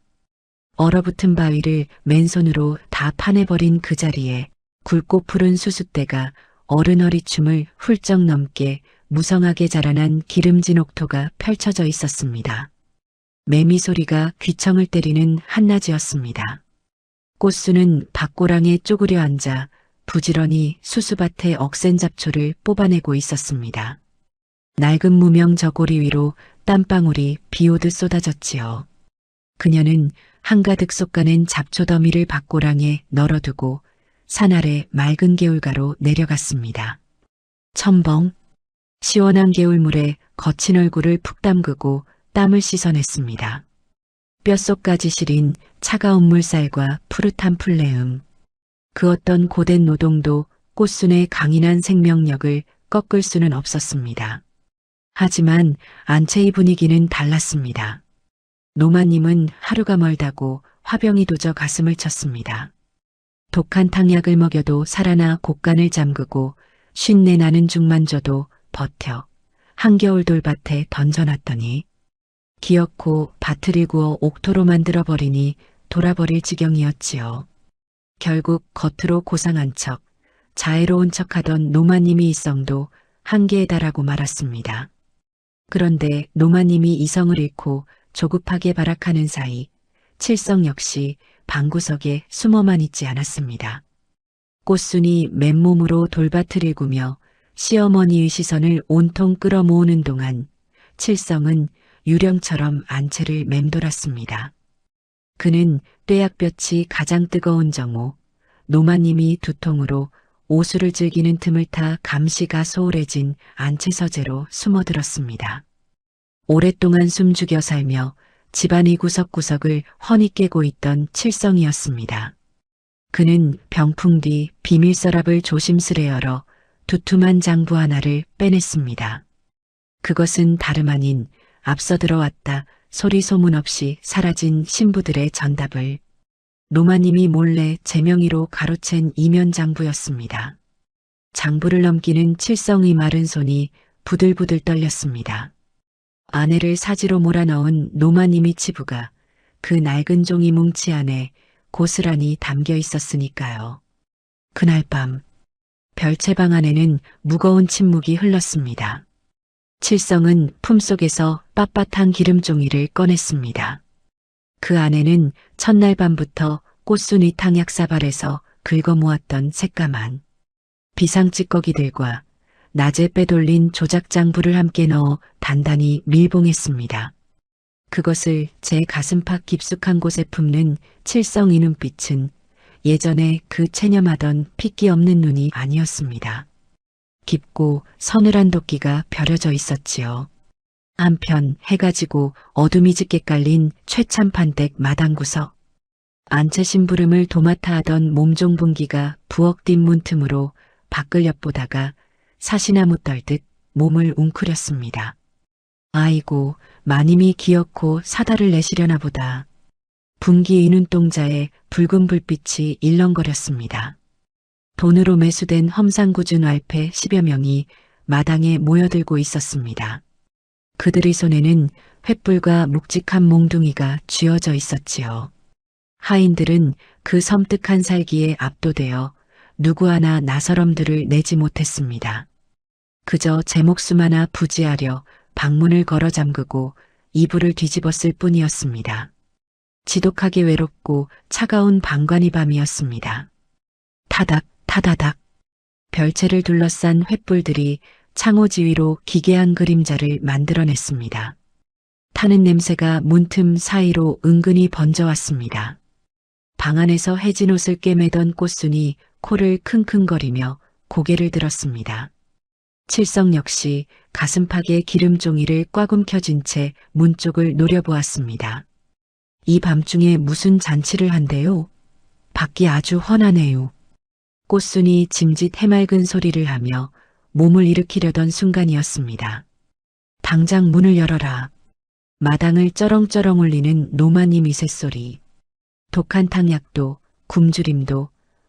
얼어붙은 바위를 맨손으로 다 파내버린 그 자리에 굵고 푸른 수숫대가 어른허리춤을 훌쩍 넘게 무성하게 자라난 기름진 옥토가 펼쳐져 있었습니다. 매미 소리가 귀청을 때리는 한낮이었습니다. 꽃수는 밭고랑에 쪼그려 앉아 부지런히 수수밭의 억센 잡초를 뽑아내고 있었습니다. 낡은 무명 저고리 위로 땀방울이 비오듯 쏟아졌지요. 그녀는 한가득 쏟아낸 잡초 더미를 밭고랑에 널어두고 산 아래 맑은 개울가로 내려갔습니다. 첨벙 시원한 개울물에 거친 얼굴을 푹 담그고 땀을 씻어냈습니다. 뼛속까지 시린 차가운 물살과 푸릇한 풀내음. 그 어떤 고된 노동도 꽃순의 강인한 생명력을 꺾을 수는 없었습니다. 하지만 안채의 분위기는 달랐습니다. 노마님은 하루가 멀다고 화병이 도져 가슴을 쳤습니다. 독한 탕약을 먹여도 살아나 곡간을 잠그고 쉰내 나는 죽만 줘도 버텨 한겨울 돌밭에 던져놨더니 기어코 밭을 일구어 옥토로 만들어버리니 돌아버릴 지경이었지요. 결국 겉으로 고상한 척, 자애로운 척하던 노마님이 이성도 한계에 달하고 말았습니다. 그런데 노마님이 이성을 잃고 조급하게 발악하는 사이 칠성 역시 방구석에 숨어만 있지 않았습니다. 꽃순이 맨몸으로 돌밭을 일구며 시어머니의 시선을 온통 끌어모으는 동안 칠성은 유령처럼 안채를 맴돌았습니다. 그는 뙤약볕이 가장 뜨거운 정오, 노마님이 두통으로 오수를 즐기는 틈을 타 감시가 소홀해진 안채 서재로 숨어들었습니다. 오랫동안 숨죽여 살며 집안의 구석구석을 훤히 깨고 있던 칠성이었습니다. 그는 병풍 뒤 비밀 서랍을 조심스레 열어 두툼한 장부 하나를 빼냈습니다. 그것은 다름 아닌 앞서 들어왔다 소리 소문 없이 사라진 신부들의 전답을 노마님이 몰래 제명의로 가로챈 이면 장부였습니다. 장부를 넘기는 칠성의 마른 손이 부들부들 떨렸습니다. 아내를 사지로 몰아넣은 노마님의 치부가 그 낡은 종이 뭉치 안에 고스란히 담겨 있었으니까요. 그날 밤 별채방 안에는 무거운 침묵이 흘렀습니다. 칠성은 품속에서 빳빳한 기름종이를 꺼냈습니다. 그 안에는 첫날 밤부터 꽃순이 탕약사발에서 긁어모았던 새까만 비상찌꺼기들과 낮에 빼돌린 조작장부를 함께 넣어 단단히 밀봉했습니다. 그것을 제 가슴팍 깊숙한 곳에 품는 칠성이 눈빛은 예전에 그 체념하던 핏기 없는 눈이 아니었습니다. 깊고 서늘한 도끼가 벼려져 있었지요. 한편 해가 지고 어둠이 짙게 깔린 최참판댁 마당구석. 안채 심부름을 도맡아 하던 몸종 분기가 부엌 뒷문틈으로 밖을 엿보다가 사시나무 떨듯 몸을 웅크렸습니다. 아이고, 마님이 기어코 사다를 내시려나 보다. 분기의 눈동자에 붉은 불빛이 일렁거렸습니다. 돈으로 매수된 험상궂은 왈패 10여 명이 마당에 모여들고 있었습니다. 그들의 손에는 횃불과 묵직한 몽둥이가 쥐어져 있었지요. 하인들은 그 섬뜩한 살기에 압도되어 누구 하나 나서럼들을 내지 못했습니다. 그저 제 목숨 하나 부지하려 방문을 걸어 잠그고 이불을 뒤집었을 뿐이었습니다. 지독하게 외롭고 차가운 방관이 밤이었습니다. 타닥 타다닥 별채를 둘러싼 횃불들이 창호지위로 기괴한 그림자를 만들어냈습니다. 타는 냄새가 문틈 사이로 은근히 번져왔습니다. 방 안에서 해진 옷을 꿰매던 꽃순이 코를 킁킁거리며 고개를 들었습니다. 칠성 역시 가슴팍에 기름종이를 꽉 움켜쥔 채 문 쪽을 노려보았습니다. 이 밤중에 무슨 잔치를 한대요? 밖이 아주 훤하네요. 꽃순이 짐짓 해맑은 소리를 하며 몸을 일으키려던 순간이었습니다. 당장 문을 열어라. 마당을 쩌렁쩌렁 울리는 노마님 이쇳소리. 독한 탕약도 굶주림도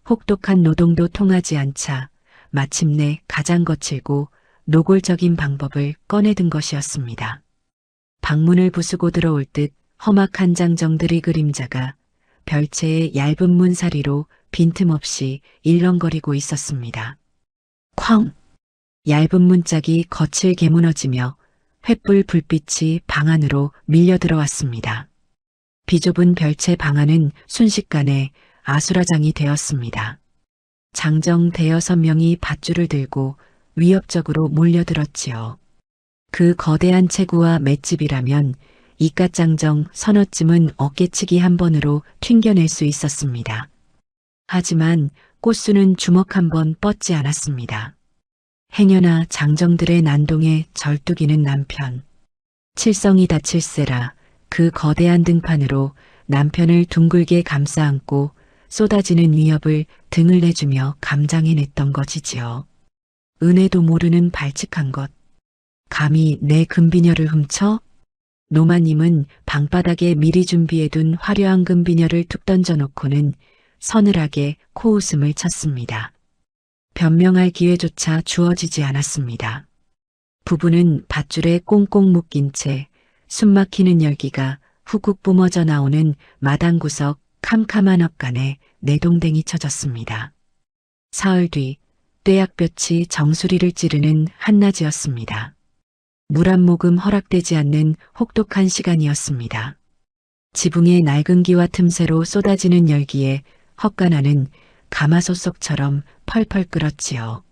혹독한 노동도 통하지 않자 마침내 가장 거칠고 노골적인 방법을 꺼내든 것이었습니다. 방문을 부수고 들어올 듯 험악한 장정들의 그림자가 별채의 얇은 문사리로 빈틈없이 일렁거리고 있었습니다. 쾅! 얇은 문짝이 거칠게 무너지며 횃불 불빛이 방 안으로 밀려 들어왔습니다. 비좁은 별채 방 안은 순식간에 아수라장이 되었습니다. 장정 대여섯 명이 밧줄을 들고 위협적으로 몰려들었지요. 그 거대한 체구와 맷집이라면 이깟장정 서너쯤은 어깨치기 한 번으로 튕겨낼 수 있었습니다. 하지만 꽃수는 주먹 한 번 뻗지 않았습니다. 행여나 장정들의 난동에 절뚝이는 남편. 칠성이 다칠세라 그 거대한 등판으로 남편을 둥글게 감싸 안고 쏟아지는 위협을 등을 내주며 감장해냈던 것이지요. 은혜도 모르는 발칙한 것. 감히 내 금비녀를 훔쳐? 노마님은 방바닥에 미리 준비해둔 화려한 금비녀를 툭 던져놓고는 서늘하게 코웃음을 쳤습니다. 변명할 기회조차 주어지지 않았습니다. 부부는 밧줄에 꽁꽁 묶인 채 숨막히는 열기가 후국 뿜어져 나오는 마당 구석 캄캄한 엇간에 내동댕이 쳐졌습니다. 사흘 뒤 떼약볕이 정수리를 찌르는 한낮이었습니다. 물 한 모금 허락되지 않는 혹독한 시간이었습니다. 지붕의 낡은 기와 틈새로 쏟아지는 열기에 헛간하는 가마솥속처럼 펄펄 끓었지요.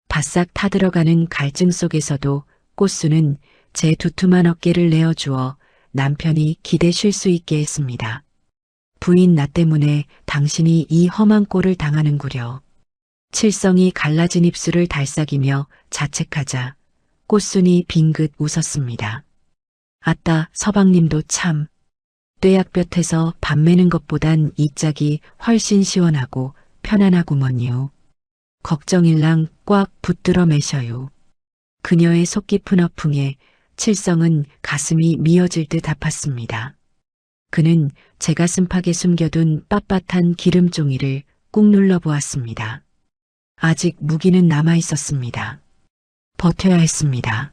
바싹 타들어가는 갈증 속에서도 꽃수는 제 두툼한 어깨를 내어주어 남편이 기대 쉴 수 있게 했습니다. 부인 나 때문에 당신이 이 험한 꼴을 당하는구려. 칠성이 갈라진 입술을 달싹이며 자책하자 꽃순이 빙긋 웃었습니다. 아따 서방님도 참. 떼약볕에서 밥 매는 것보단 이 짝이 훨씬 시원하고 편안하구먼요. 걱정일랑 꽉 붙들어 매셔요. 그녀의 속 깊은 어풍에 칠성은 가슴이 미어질 듯 아팠습니다. 그는 제 가슴팍에 숨겨둔 빳빳한 기름종이를 꾹 눌러보았습니다. 아직 무기는 남아 있었습니다. 버텨야 했습니다.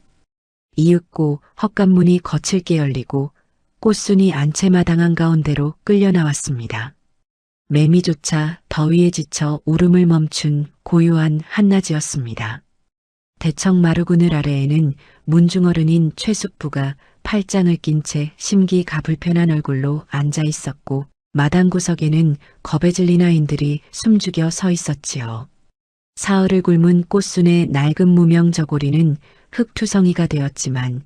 이윽고 헛간문이 거칠게 열리고 꽃순이 안채마당 한가운데로 끌려 나왔습니다. 매미조차 더위에 지쳐 울음을 멈춘 고요한 한낮이었습니다. 대청 마루그늘 아래에는 문중어른인 최숙부가 팔짱을 낀 채 심기가 불편한 얼굴로 앉아 있었고 마당 구석에는 겁에 질린 아인들이 숨죽여 서 있었지요. 사흘을 굶은 꽃순의 낡은 무명 저고리는 흙투성이가 되었지만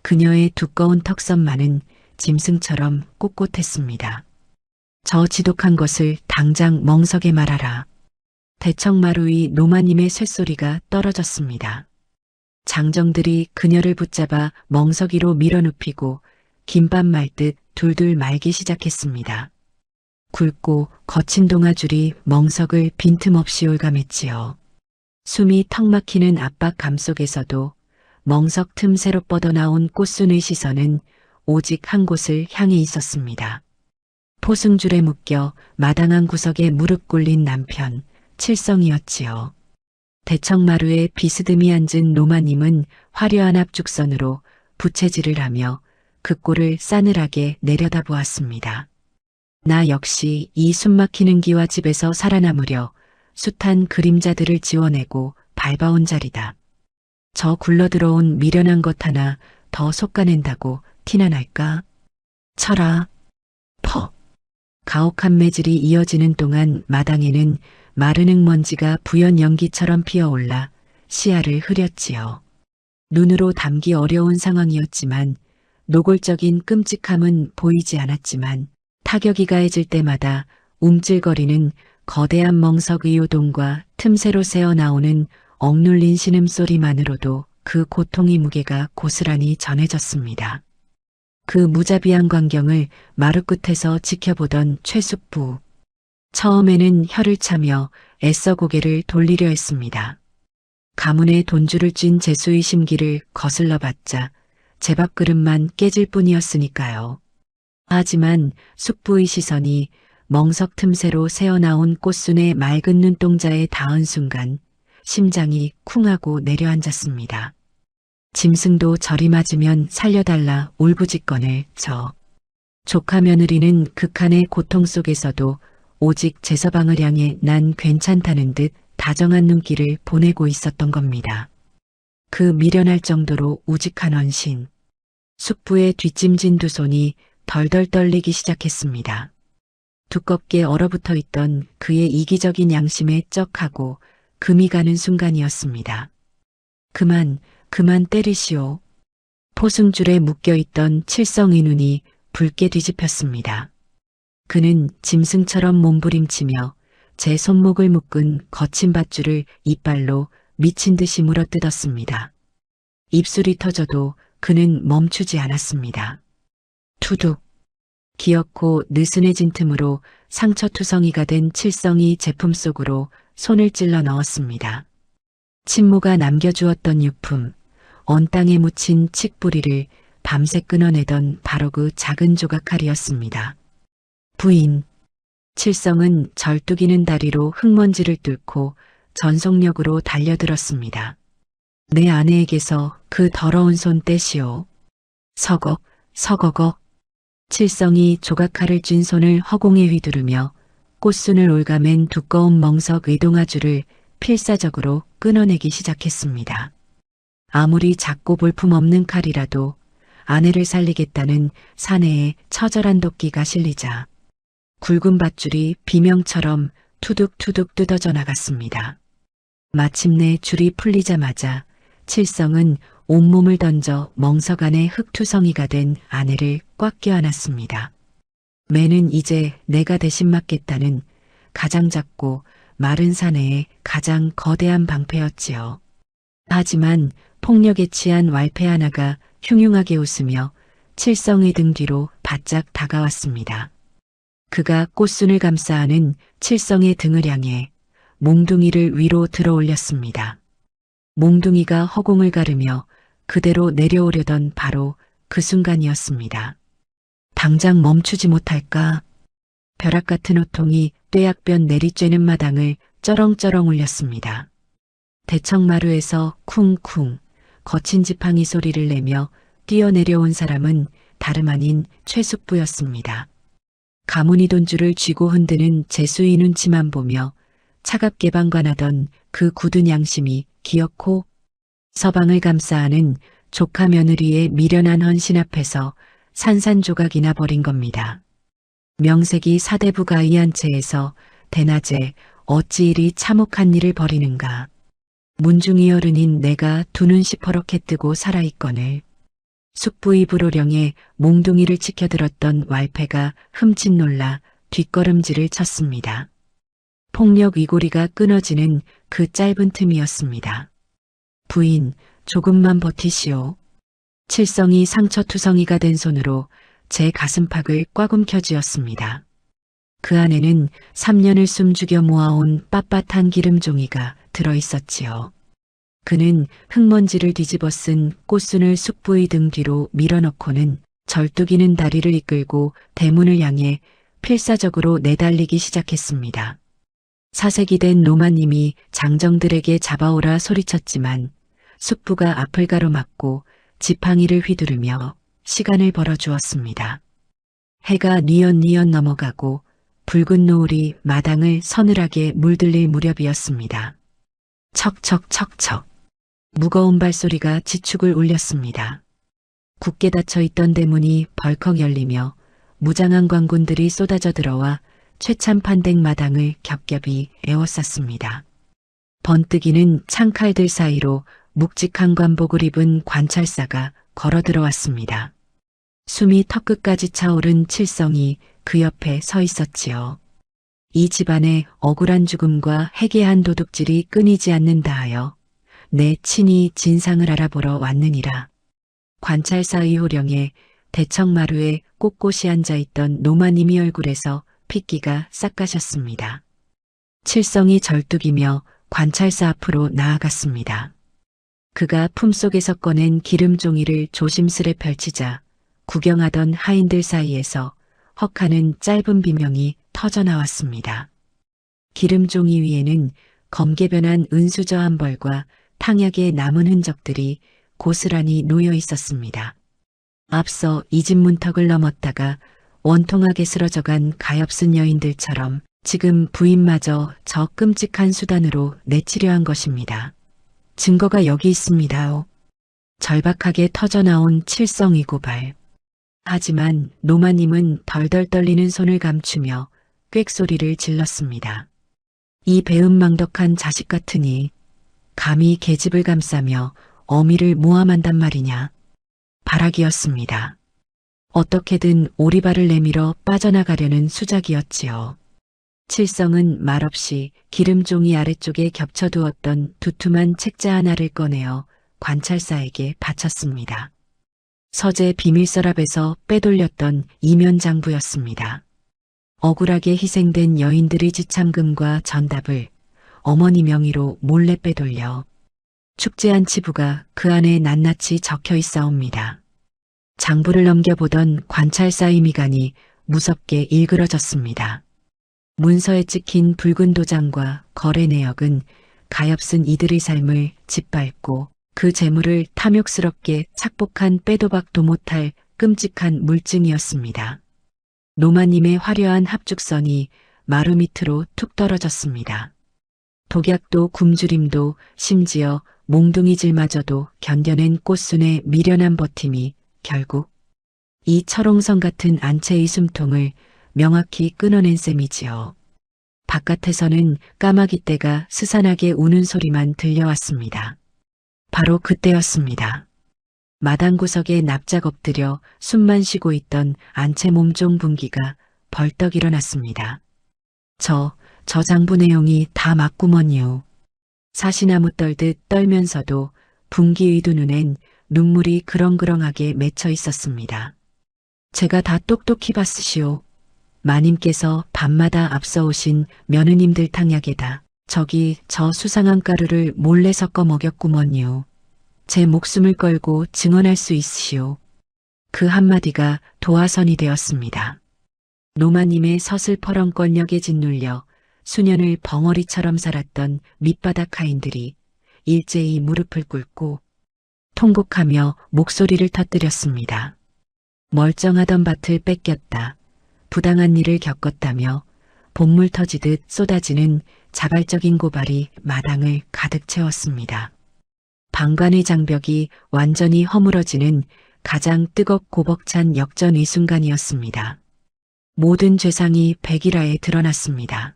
그녀의 두꺼운 턱선만은 짐승처럼 꼿꼿했습니다. 저 지독한 것을 당장 멍석에 말하라. 대청마루 위 노마님의 쇳소리가 떨어졌습니다. 장정들이 그녀를 붙잡아 멍석 위로 밀어눕히고 김밥 말듯 둘둘 말기 시작했습니다. 굵고 거친 동아줄이 멍석을 빈틈없이 올감했지요. 숨이 턱 막히는 압박감 속에서도 멍석 틈새로 뻗어나온 꽃순의 시선은 오직 한 곳을 향해 있었습니다. 포승줄에 묶여 마당 한 구석에 무릎 꿇린 남편 칠성이었지요. 대청마루에 비스듬히 앉은 노마님은 화려한 앞죽선으로 부채질을 하며 그 꼴을 싸늘하게 내려다보았습니다. 나 역시 이 숨막히는 기와 집에서 살아남으려 숱한 그림자들을 지워내고 밟아온 자리다. 저 굴러들어온 미련한 것 하나 더 솎아낸다고 티나 날까? 쳐라. 퍼. 가혹한 매질이 이어지는 동안 마당에는 마른 흙먼지가 부연 연기처럼 피어올라 시야를 흐렸지요. 눈으로 담기 어려운 상황이었지만 노골적인 끔찍함은 보이지 않았지만 타격이 가해질 때마다 움찔거리는 거대한 멍석의 요동과 틈새로 새어나오는 억눌린 신음소리만으로도 그 고통의 무게가 고스란히 전해졌습니다. 그 무자비한 광경을 마루 끝에서 지켜보던 최숙부. 처음에는 혀를 차며 애써 고개를 돌리려 했습니다. 가문에 돈줄을 쥔 재수의 심기를 거슬러 봤자 제 밥그릇만 깨질 뿐이었으니까요. 하지만 숙부의 시선이 멍석 틈새로 새어나온 꽃순의 맑은 눈동자에 닿은 순간 심장이 쿵하고 내려앉았습니다. 짐승도 저리 맞으면 살려달라 울부짖건을 조카 며느리는 극한의 고통 속에서도 오직 제 서방을 향해 난 괜찮다는 듯 다정한 눈길을 보내고 있었던 겁니다. 그 미련할 정도로 우직한 헌신. 숙부의 뒷짐진 두 손이 덜덜 떨리기 시작했습니다. 두껍게 얼어붙어 있던 그의 이기적인 양심에 쩍하고 금이 가는 순간이었습니다. 그만 때리시오. 포승줄에 묶여있던 칠성의 눈이 붉게 뒤집혔습니다. 그는 짐승처럼 몸부림치며 제 손목을 묶은 거친 밧줄을 이빨로 미친 듯이 물어뜯었습니다. 입술이 터져도 그는 멈추지 않았습니다. 투둑. 기어코 느슨해진 틈으로 상처투성이가 된 칠성이 제품 속으로 손을 찔러 넣었습니다. 친모가 남겨주었던 유품, 언 땅에 묻힌 칡뿌리를 밤새 끊어내던 바로 그 작은 조각칼이었습니다. 부인. 칠성은 절뚝이는 다리로 흙먼지를 뚫고 전속력으로 달려들었습니다. 내 아내에게서 그 더러운 손 떼시오. 서걱. 칠성이 조각칼을 쥔 손을 허공에 휘두르며 꽃순을 올가맨 두꺼운 멍석 의동아줄을 필사적으로 끊어내기 시작했습니다. 아무리 작고 볼품없는 칼이라도 아내를 살리겠다는 사내의 처절한 도끼가 실리자 굵은 밧줄이 비명처럼 투둑투둑 뜯어져 나갔습니다. 마침내 줄이 풀리자마자 칠성은 온몸을 던져 멍석 안에 흙투성이가 된 아내를 꽉 껴안았습니다. 매는 이제 내가 대신 맡겠다는 가장 작고 마른 사내의 가장 거대한 방패였지요. 하지만 폭력에 취한 왈패 하나가 흉흉하게 웃으며 칠성의 등 뒤로 바짝 다가왔습니다. 그가 꽃순을 감싸 안은 칠성의 등을 향해 몽둥이를 위로 들어 올렸습니다. 몽둥이가 허공을 가르며 그대로 내려오려던 바로 그 순간이었습니다. 당장 멈추지 못할까? 벼락 같은 호통이 뙤약변 내리쬐는 마당을 쩌렁쩌렁 울렸습니다. 대청마루에서 쿵쿵 거친 지팡이 소리를 내며 뛰어내려온 사람은 다름 아닌 최숙부였습니다. 가문이 돈줄을 쥐고 흔드는 제수의 눈치만 보며 차갑게 방관하던 그 굳은 양심이 기어코 서방을 감싸 안은 조카 며느리의 미련한 헌신 앞에서 산산조각이나 버린 겁니다. 명색이 사대부가 이한 채에서 대낮에 어찌 이리 참혹한 일을 벌이는가. 문중이 어른인 내가 두 눈 시퍼렇게 뜨고 살아있거늘 숙부의 불호령에 몽둥이를 치켜들었던 왈패가 흠칫 놀라 뒷걸음질을 쳤습니다. 폭력 위고리가 끊어지는 그 짧은 틈이었습니다. 부인, 조금만 버티시오. 칠성이 상처투성이가 된 손으로 제 가슴팍을 꽉 움켜쥐었습니다. 그 안에는 3년을 숨죽여 모아온 빳빳한 기름종이가 들어있었지요. 그는 흙먼지를 뒤집어 쓴 꽃순을 숙부의 등 뒤로 밀어넣고는 절뚝이는 다리를 이끌고 대문을 향해 필사적으로 내달리기 시작했습니다. 사색이 된 노마님이 장정들에게 잡아오라 소리쳤지만 숙부가 앞을 가로막고 지팡이를 휘두르며 시간을 벌어주었습니다. 해가 뉘엿뉘엿 넘어가고 붉은 노을이 마당을 서늘하게 물들릴 무렵이었습니다. 척척척척 무거운 발소리가 지축을 울렸습니다. 굳게 닫혀있던 대문이 벌컥 열리며 무장한 광군들이 쏟아져 들어와 최참판댁 마당을 겹겹이 에워쌌습니다. 번뜩이는 창칼들 사이로 묵직한 관복을 입은 관찰사가 걸어 들어왔습니다. 숨이 턱끝까지 차오른 칠성이 그 옆에 서 있었지요. 이 집안의 억울한 죽음과 해괴한 도둑질이 끊이지 않는다 하여 내 친히 진상을 알아보러 왔느니라. 관찰사의 호령에 대청마루에 꼿꼿이 앉아있던 노마님이 얼굴에서 핏기가 싹 가셨습니다. 칠성이 절뚝이며 관찰사 앞으로 나아갔습니다. 그가 품속에서 꺼낸 기름종이를 조심스레 펼치자 구경하던 하인들 사이에서 헉하는 짧은 비명이 터져나왔습니다. 기름종이 위에는 검게 변한 은수저 한 벌과 탕약의 남은 흔적들이 고스란히 놓여 있었습니다. 앞서 이 집 문턱을 넘었다가 원통하게 쓰러져간 가엾은 여인들처럼 지금 부인마저 저 끔찍한 수단으로 내치려 한 것입니다. 증거가 여기 있습니다요. 절박하게 터져나온 칠성이 고발. 하지만 노마님은 덜덜 떨리는 손을 감추며 꽥소리를 질렀습니다. 이 배은망덕한 자식 같으니 감히 계집을 감싸며 어미를 모함한단 말이냐. 발악이었습니다. 어떻게든 오리발을 내밀어 빠져나가려는 수작이었지요. 칠성은 말없이 기름종이 아래쪽에 겹쳐두었던 두툼한 책자 하나를 꺼내어 관찰사에게 바쳤습니다. 서재 비밀서랍에서 빼돌렸던 이면장부였습니다. 억울하게 희생된 여인들의 지참금과 전답을 어머니 명의로 몰래 빼돌려 축제한 치부가 그 안에 낱낱이 적혀 있사옵니다. 장부를 넘겨보던 관찰사의 미간이 무섭게 일그러졌습니다. 문서에 찍힌 붉은 도장과 거래 내역은 가엾은 이들의 삶을 짓밟고 그 재물을 탐욕스럽게 착복한 빼도박도 못할 끔찍한 물증이었습니다. 노마님의 화려한 합죽선이 마루 밑으로 툭 떨어졌습니다. 독약도 굶주림도 심지어 몽둥이질마저도 견뎌낸 꽃순의 미련한 버팀이 결국 이 철옹성 같은 안채의 숨통을 명확히 끊어낸 셈이지요. 바깥에서는 까마귀 떼가 스산하게 우는 소리만 들려왔습니다. 바로 그때였습니다. 마당 구석에 납작 엎드려 숨만 쉬고 있던 안채 몸종 분기가 벌떡 일어났습니다. 저 장부 내용이 다 맞구먼요. 사시나무 떨듯 떨면서도 분기의 두 눈엔 눈물이 그렁그렁하게 맺혀 있었습니다. 제가 다 똑똑히 봤으시오. 마님께서 밤마다 앞서 오신 며느님들 탕약에다 저기 저 수상한 가루를 몰래 섞어 먹였구먼요. 제 목숨을 걸고 증언할 수 있으시오. 그 한마디가 도화선이 되었습니다. 노마님의 서슬퍼렁 권력에 짓눌려 수년을 벙어리처럼 살았던 밑바닥 하인들이 일제히 무릎을 꿇고 통곡하며 목소리를 터뜨렸습니다. 멀쩡하던 밭을 뺏겼다. 부당한 일을 겪었다며 본물 터지듯 쏟아지는 자발적인 고발이 마당을 가득 채웠습니다. 방관의 장벽이 완전히 허물어지는 가장 뜨겁고 벅찬 역전의 순간이었습니다. 모든 죄상이 백일하에 드러났습니다.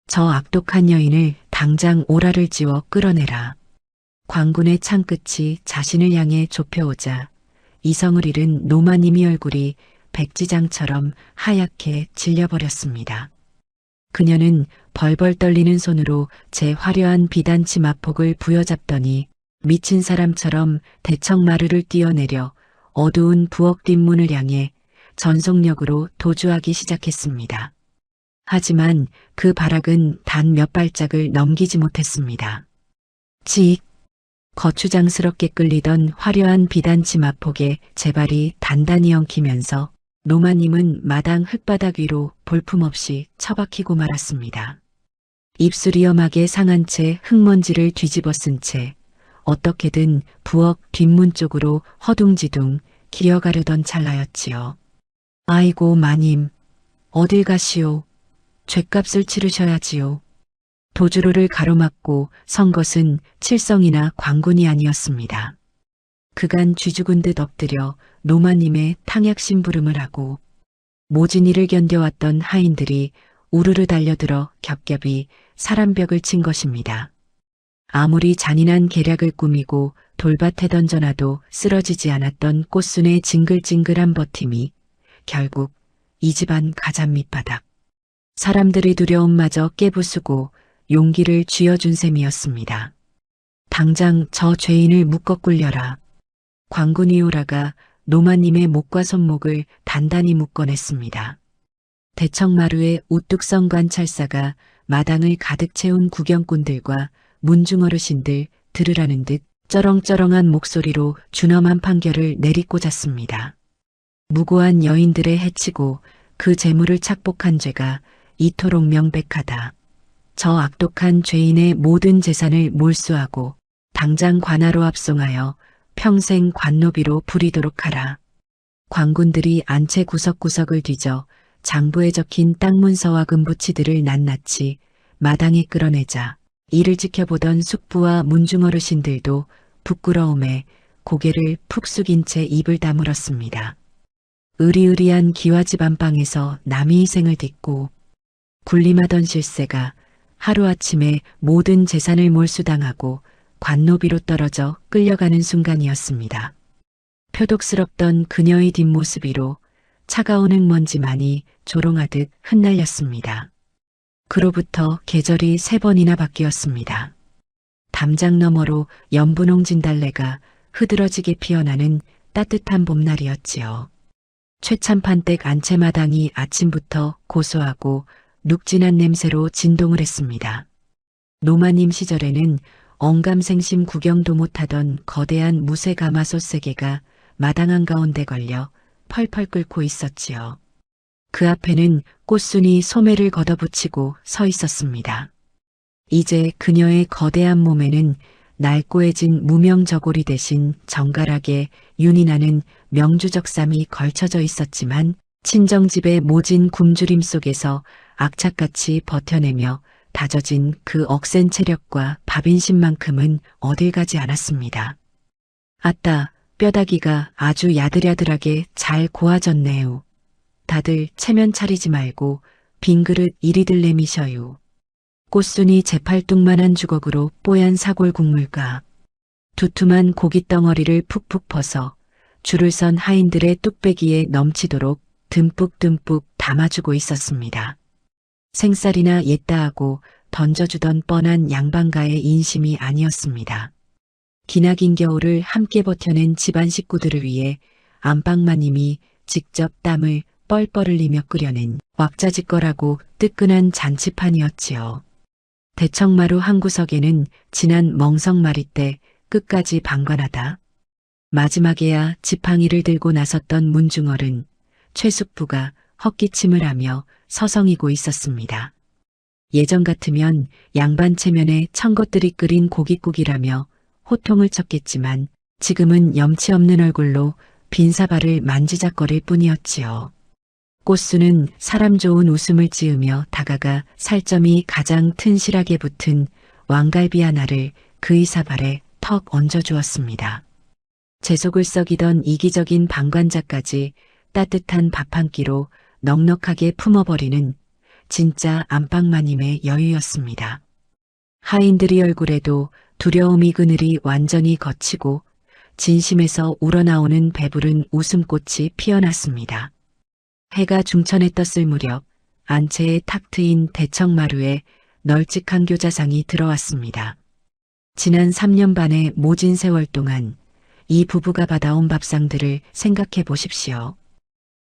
저 악독한 여인을 당장 오라를 지워 끌어내라. 광군의 창끝이 자신을 향해 좁혀오자 이성을 잃은 노마님의 얼굴이 백지장처럼 하얗게 질려버렸습니다. 그녀는 벌벌 떨리는 손으로 제 화려한 비단치 마폭을 부여잡더니 미친 사람처럼 대청마루를 뛰어내려 어두운 부엌 뒷문을 향해 전속력으로 도주하기 시작했습니다. 하지만 그 발악은 단 몇 발짝을 넘기지 못했습니다. 직! 거추장스럽게 끌리던 화려한 비단치 마폭에 제 발이 단단히 엉키면서 노마님은 마당 흙바닥 위로 볼품없이 처박히고 말았습니다. 입술이 엄하게 상한 채 흙먼지를 뒤집어 쓴 채 어떻게든 부엌 뒷문 쪽으로 허둥지둥 기어가려던 찰나였지요. 아이고 마님, 어딜 가시오. 죗값을 치르셔야지요. 도주로를 가로막고 선 것은 칠성이나 광군이 아니었습니다. 그간 쥐죽은 듯 엎드려 노마님의 탕약 심부름을 하고 모진 이를 견뎌왔던 하인들이 우르르 달려들어 겹겹이 사람벽을 친 것입니다. 아무리 잔인한 계략을 꾸미고 돌밭에 던져놔도 쓰러지지 않았던 꽃순의 징글징글한 버팀이 결국 이 집안 가장 밑바닥. 사람들의 두려움마저 깨부수고 용기를 쥐어준 셈이었습니다. 당장 저 죄인을 묶어 꿀려라. 광군이 오라가 노마님의 목과 손목을 단단히 묶어냈습니다. 대청마루의 우뚝 선 관찰사가 마당을 가득 채운 구경꾼들과 문중어르신들 들으라는 듯 쩌렁쩌렁한 목소리로 준엄한 판결을 내리꽂았습니다. 무고한 여인들의 해치고 그 재물을 착복한 죄가 이토록 명백하다. 저 악독한 죄인의 모든 재산을 몰수하고 당장 관하로 압송하여 평생 관노비로 부리도록 하라. 관군들이 안채 구석구석을 뒤져 장부에 적힌 땅 문서와 금부치들을 낱낱이 마당에 끌어내자 이를 지켜보던 숙부와 문중 어르신들도 부끄러움에 고개를 푹 숙인 채 입을 다물었습니다. 으리으리한 기와집 안방에서 남의 희생을 딛고 군림하던 실세가 하루아침에 모든 재산을 몰수당하고 관노비로 떨어져 끌려가는 순간이었습니다. 표독스럽던 그녀의 뒷모습 위로 차가운 흙먼지만이 조롱하듯 흩날렸습니다. 그로부터 계절이 3번이나 바뀌었습니다. 담장 너머로 연분홍 진달래가 흐드러지게 피어나는 따뜻한 봄날이었지요. 최참판댁 안채마당이 아침부터 고소하고 눅진한 냄새로 진동을 했습니다. 노마님 시절에는 언감생심 구경도 못하던 거대한 무쇠 가마솥 3개가 마당 한가운데 걸려 펄펄 끓고 있었지요. 그 앞에는 꽃순이 소매를 걷어붙이고 서 있었습니다. 이제 그녀의 거대한 몸에는 낡고해진 무명저고리 대신 정갈하게 윤이 나는 명주적삼이 걸쳐져 있었지만 친정집의 모진 굶주림 속에서 악착같이 버텨내며 다져진 그 억센 체력과 밥인심만큼은 어딜 가지 않았습니다. 아따, 뼈다귀가 아주 야들야들하게 잘 고아졌네요. 다들 체면 차리지 말고 빈 그릇 이리들 내미셔요. 꽃순이 재팔뚝만한 주걱으로 뽀얀 사골 국물과 두툼한 고깃덩어리를 푹푹 퍼서 줄을 선 하인들의 뚝배기에 넘치도록 듬뿍듬뿍 담아주고 있었습니다. 생쌀이나 옛다하고 던져주던 뻔한 양반가의 인심이 아니었습니다. 기나긴 겨울을 함께 버텨낸 집안 식구들을 위해 안방마님이 직접 땀을 뻘뻘 흘리며 끓여낸 왁자지껄하고 뜨끈한 잔치판이었지요. 대청마루 한 구석에는 지난 멍석마리 때 끝까지 방관하다 마지막에야 지팡이를 들고 나섰던 문중어른 최숙부가 헛기침을 하며 서성이고 있었습니다. 예전 같으면 양반 체면에 청것들이 끓인 고깃국이라며 호통을 쳤겠지만 지금은 염치 없는 얼굴로 빈사발을 만지작거릴 뿐이었지요. 꽃수는 사람 좋은 웃음을 지으며 다가가 살점이 가장 튼실하게 붙은 왕갈비 하나를 그의 사발에 턱 얹어주었습니다. 재속을 썩이던 이기적인 방관자까지 따뜻한 밥 한 끼로 넉넉하게 품어버리는 진짜 안방마님의 여유였습니다. 하인들의 얼굴에도 두려움이 그늘이 완전히 걷히고 진심에서 우러나오는 배부른 웃음꽃이 피어났습니다. 해가 중천에 떴을 무렵 안채에 탁 트인 대청마루에 널찍한 교자상이 들어왔습니다. 지난 3년 반의 모진 세월 동안 이 부부가 받아온 밥상들을 생각해 보십시오.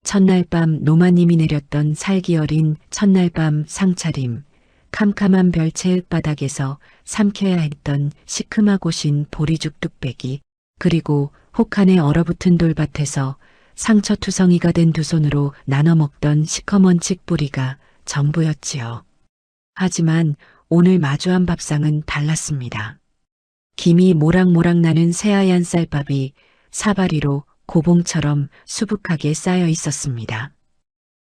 첫날 밤 노마님이 내렸던 살기 어린 첫날 밤 상차림, 캄캄한 별채 흙바닥에서 삼켜야 했던 시큼하고 신 보리죽 뚝배기, 그리고 혹한에 얼어붙은 돌밭에서 상처투성이가 된 두 손으로 나눠 먹던 시커먼 칡뿌리가 전부였지요. 하지만 오늘 마주한 밥상은 달랐습니다. 김이 모락모락 나는 새하얀 쌀밥이 사바리로 고봉처럼 수북하게 쌓여 있었습니다.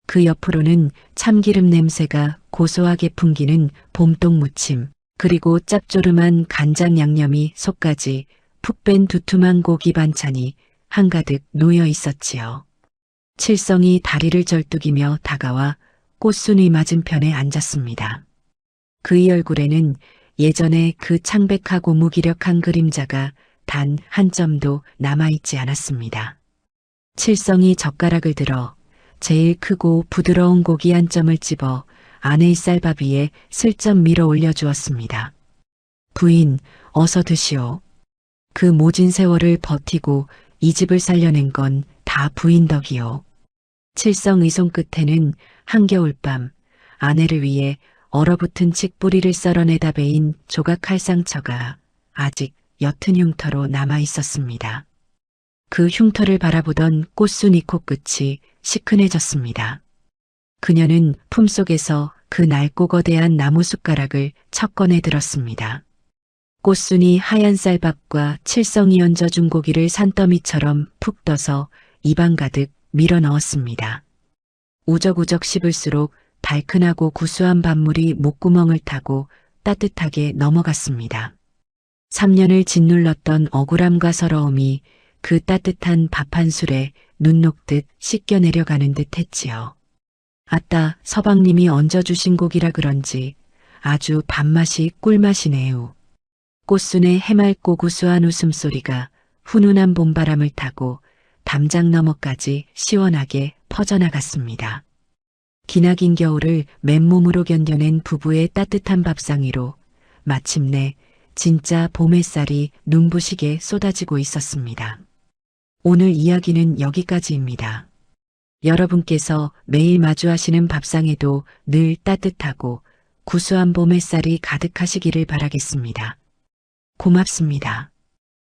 그 옆으로는 참기름 냄새가 고소하게 풍기는 봄동 무침, 그리고 짭조름한 간장 양념이 속까지 푹 뺀 두툼한 고기 반찬이 한가득 놓여 있었지요. 칠성이 다리를 절뚝이며 다가와 꽃순이 맞은편에 앉았습니다. 그의 얼굴에는 예전에 그 창백하고 무기력한 그림자가 단 한 점도 남아있지 않았습니다. 칠성이 젓가락을 들어 제일 크고 부드러운 고기 한 점을 집어 아내의 쌀밥 위에 슬쩍 밀어 올려주었습니다. 부인, 어서 드시오. 그 모진 세월을 버티고 이 집을 살려낸 건 다 부인 덕이요. 칠성의 손끝에는 한겨울밤 아내를 위해 얼어붙은 칡뿌리를 썰어내다 베인 조각 칼상처가 아직 옅은 흉터로 남아 있었습니다. 그 흉터를 바라보던 꽃순이 코끝이 시큰해졌습니다. 그녀는 품속에서 그 낡고 거대한 나무 숟가락을 첫 꺼내 들었습니다. 꽃순이 하얀 쌀밥과 칠성이 얹어준 고기를 산더미처럼 푹 떠서 입안 가득 밀어 넣었습니다. 우적우적 씹을수록 달큰하고 구수한 밥물이 목구멍을 타고 따뜻하게 넘어갔습니다. 3년을 짓눌렀던 억울함과 서러움이 그 따뜻한 밥 한 술에 눈 녹듯 씻겨 내려가는 듯 했지요. 아따, 서방님이 얹어주신 고기라 그런지 아주 밥맛이 꿀맛이네요. 꽃순의 해맑고 구수한 웃음소리가 훈훈한 봄바람을 타고 담장 너머까지 시원하게 퍼져나갔습니다. 기나긴 겨울을 맨몸으로 견뎌낸 부부의 따뜻한 밥상 위로 마침내 진짜 봄 햇살이 눈부시게 쏟아지고 있었습니다. 오늘 이야기는 여기까지입니다. 여러분께서 매일 마주하시는 밥상에도 늘 따뜻하고 구수한 봄 햇살이 가득하시기를 바라겠습니다. 고맙습니다.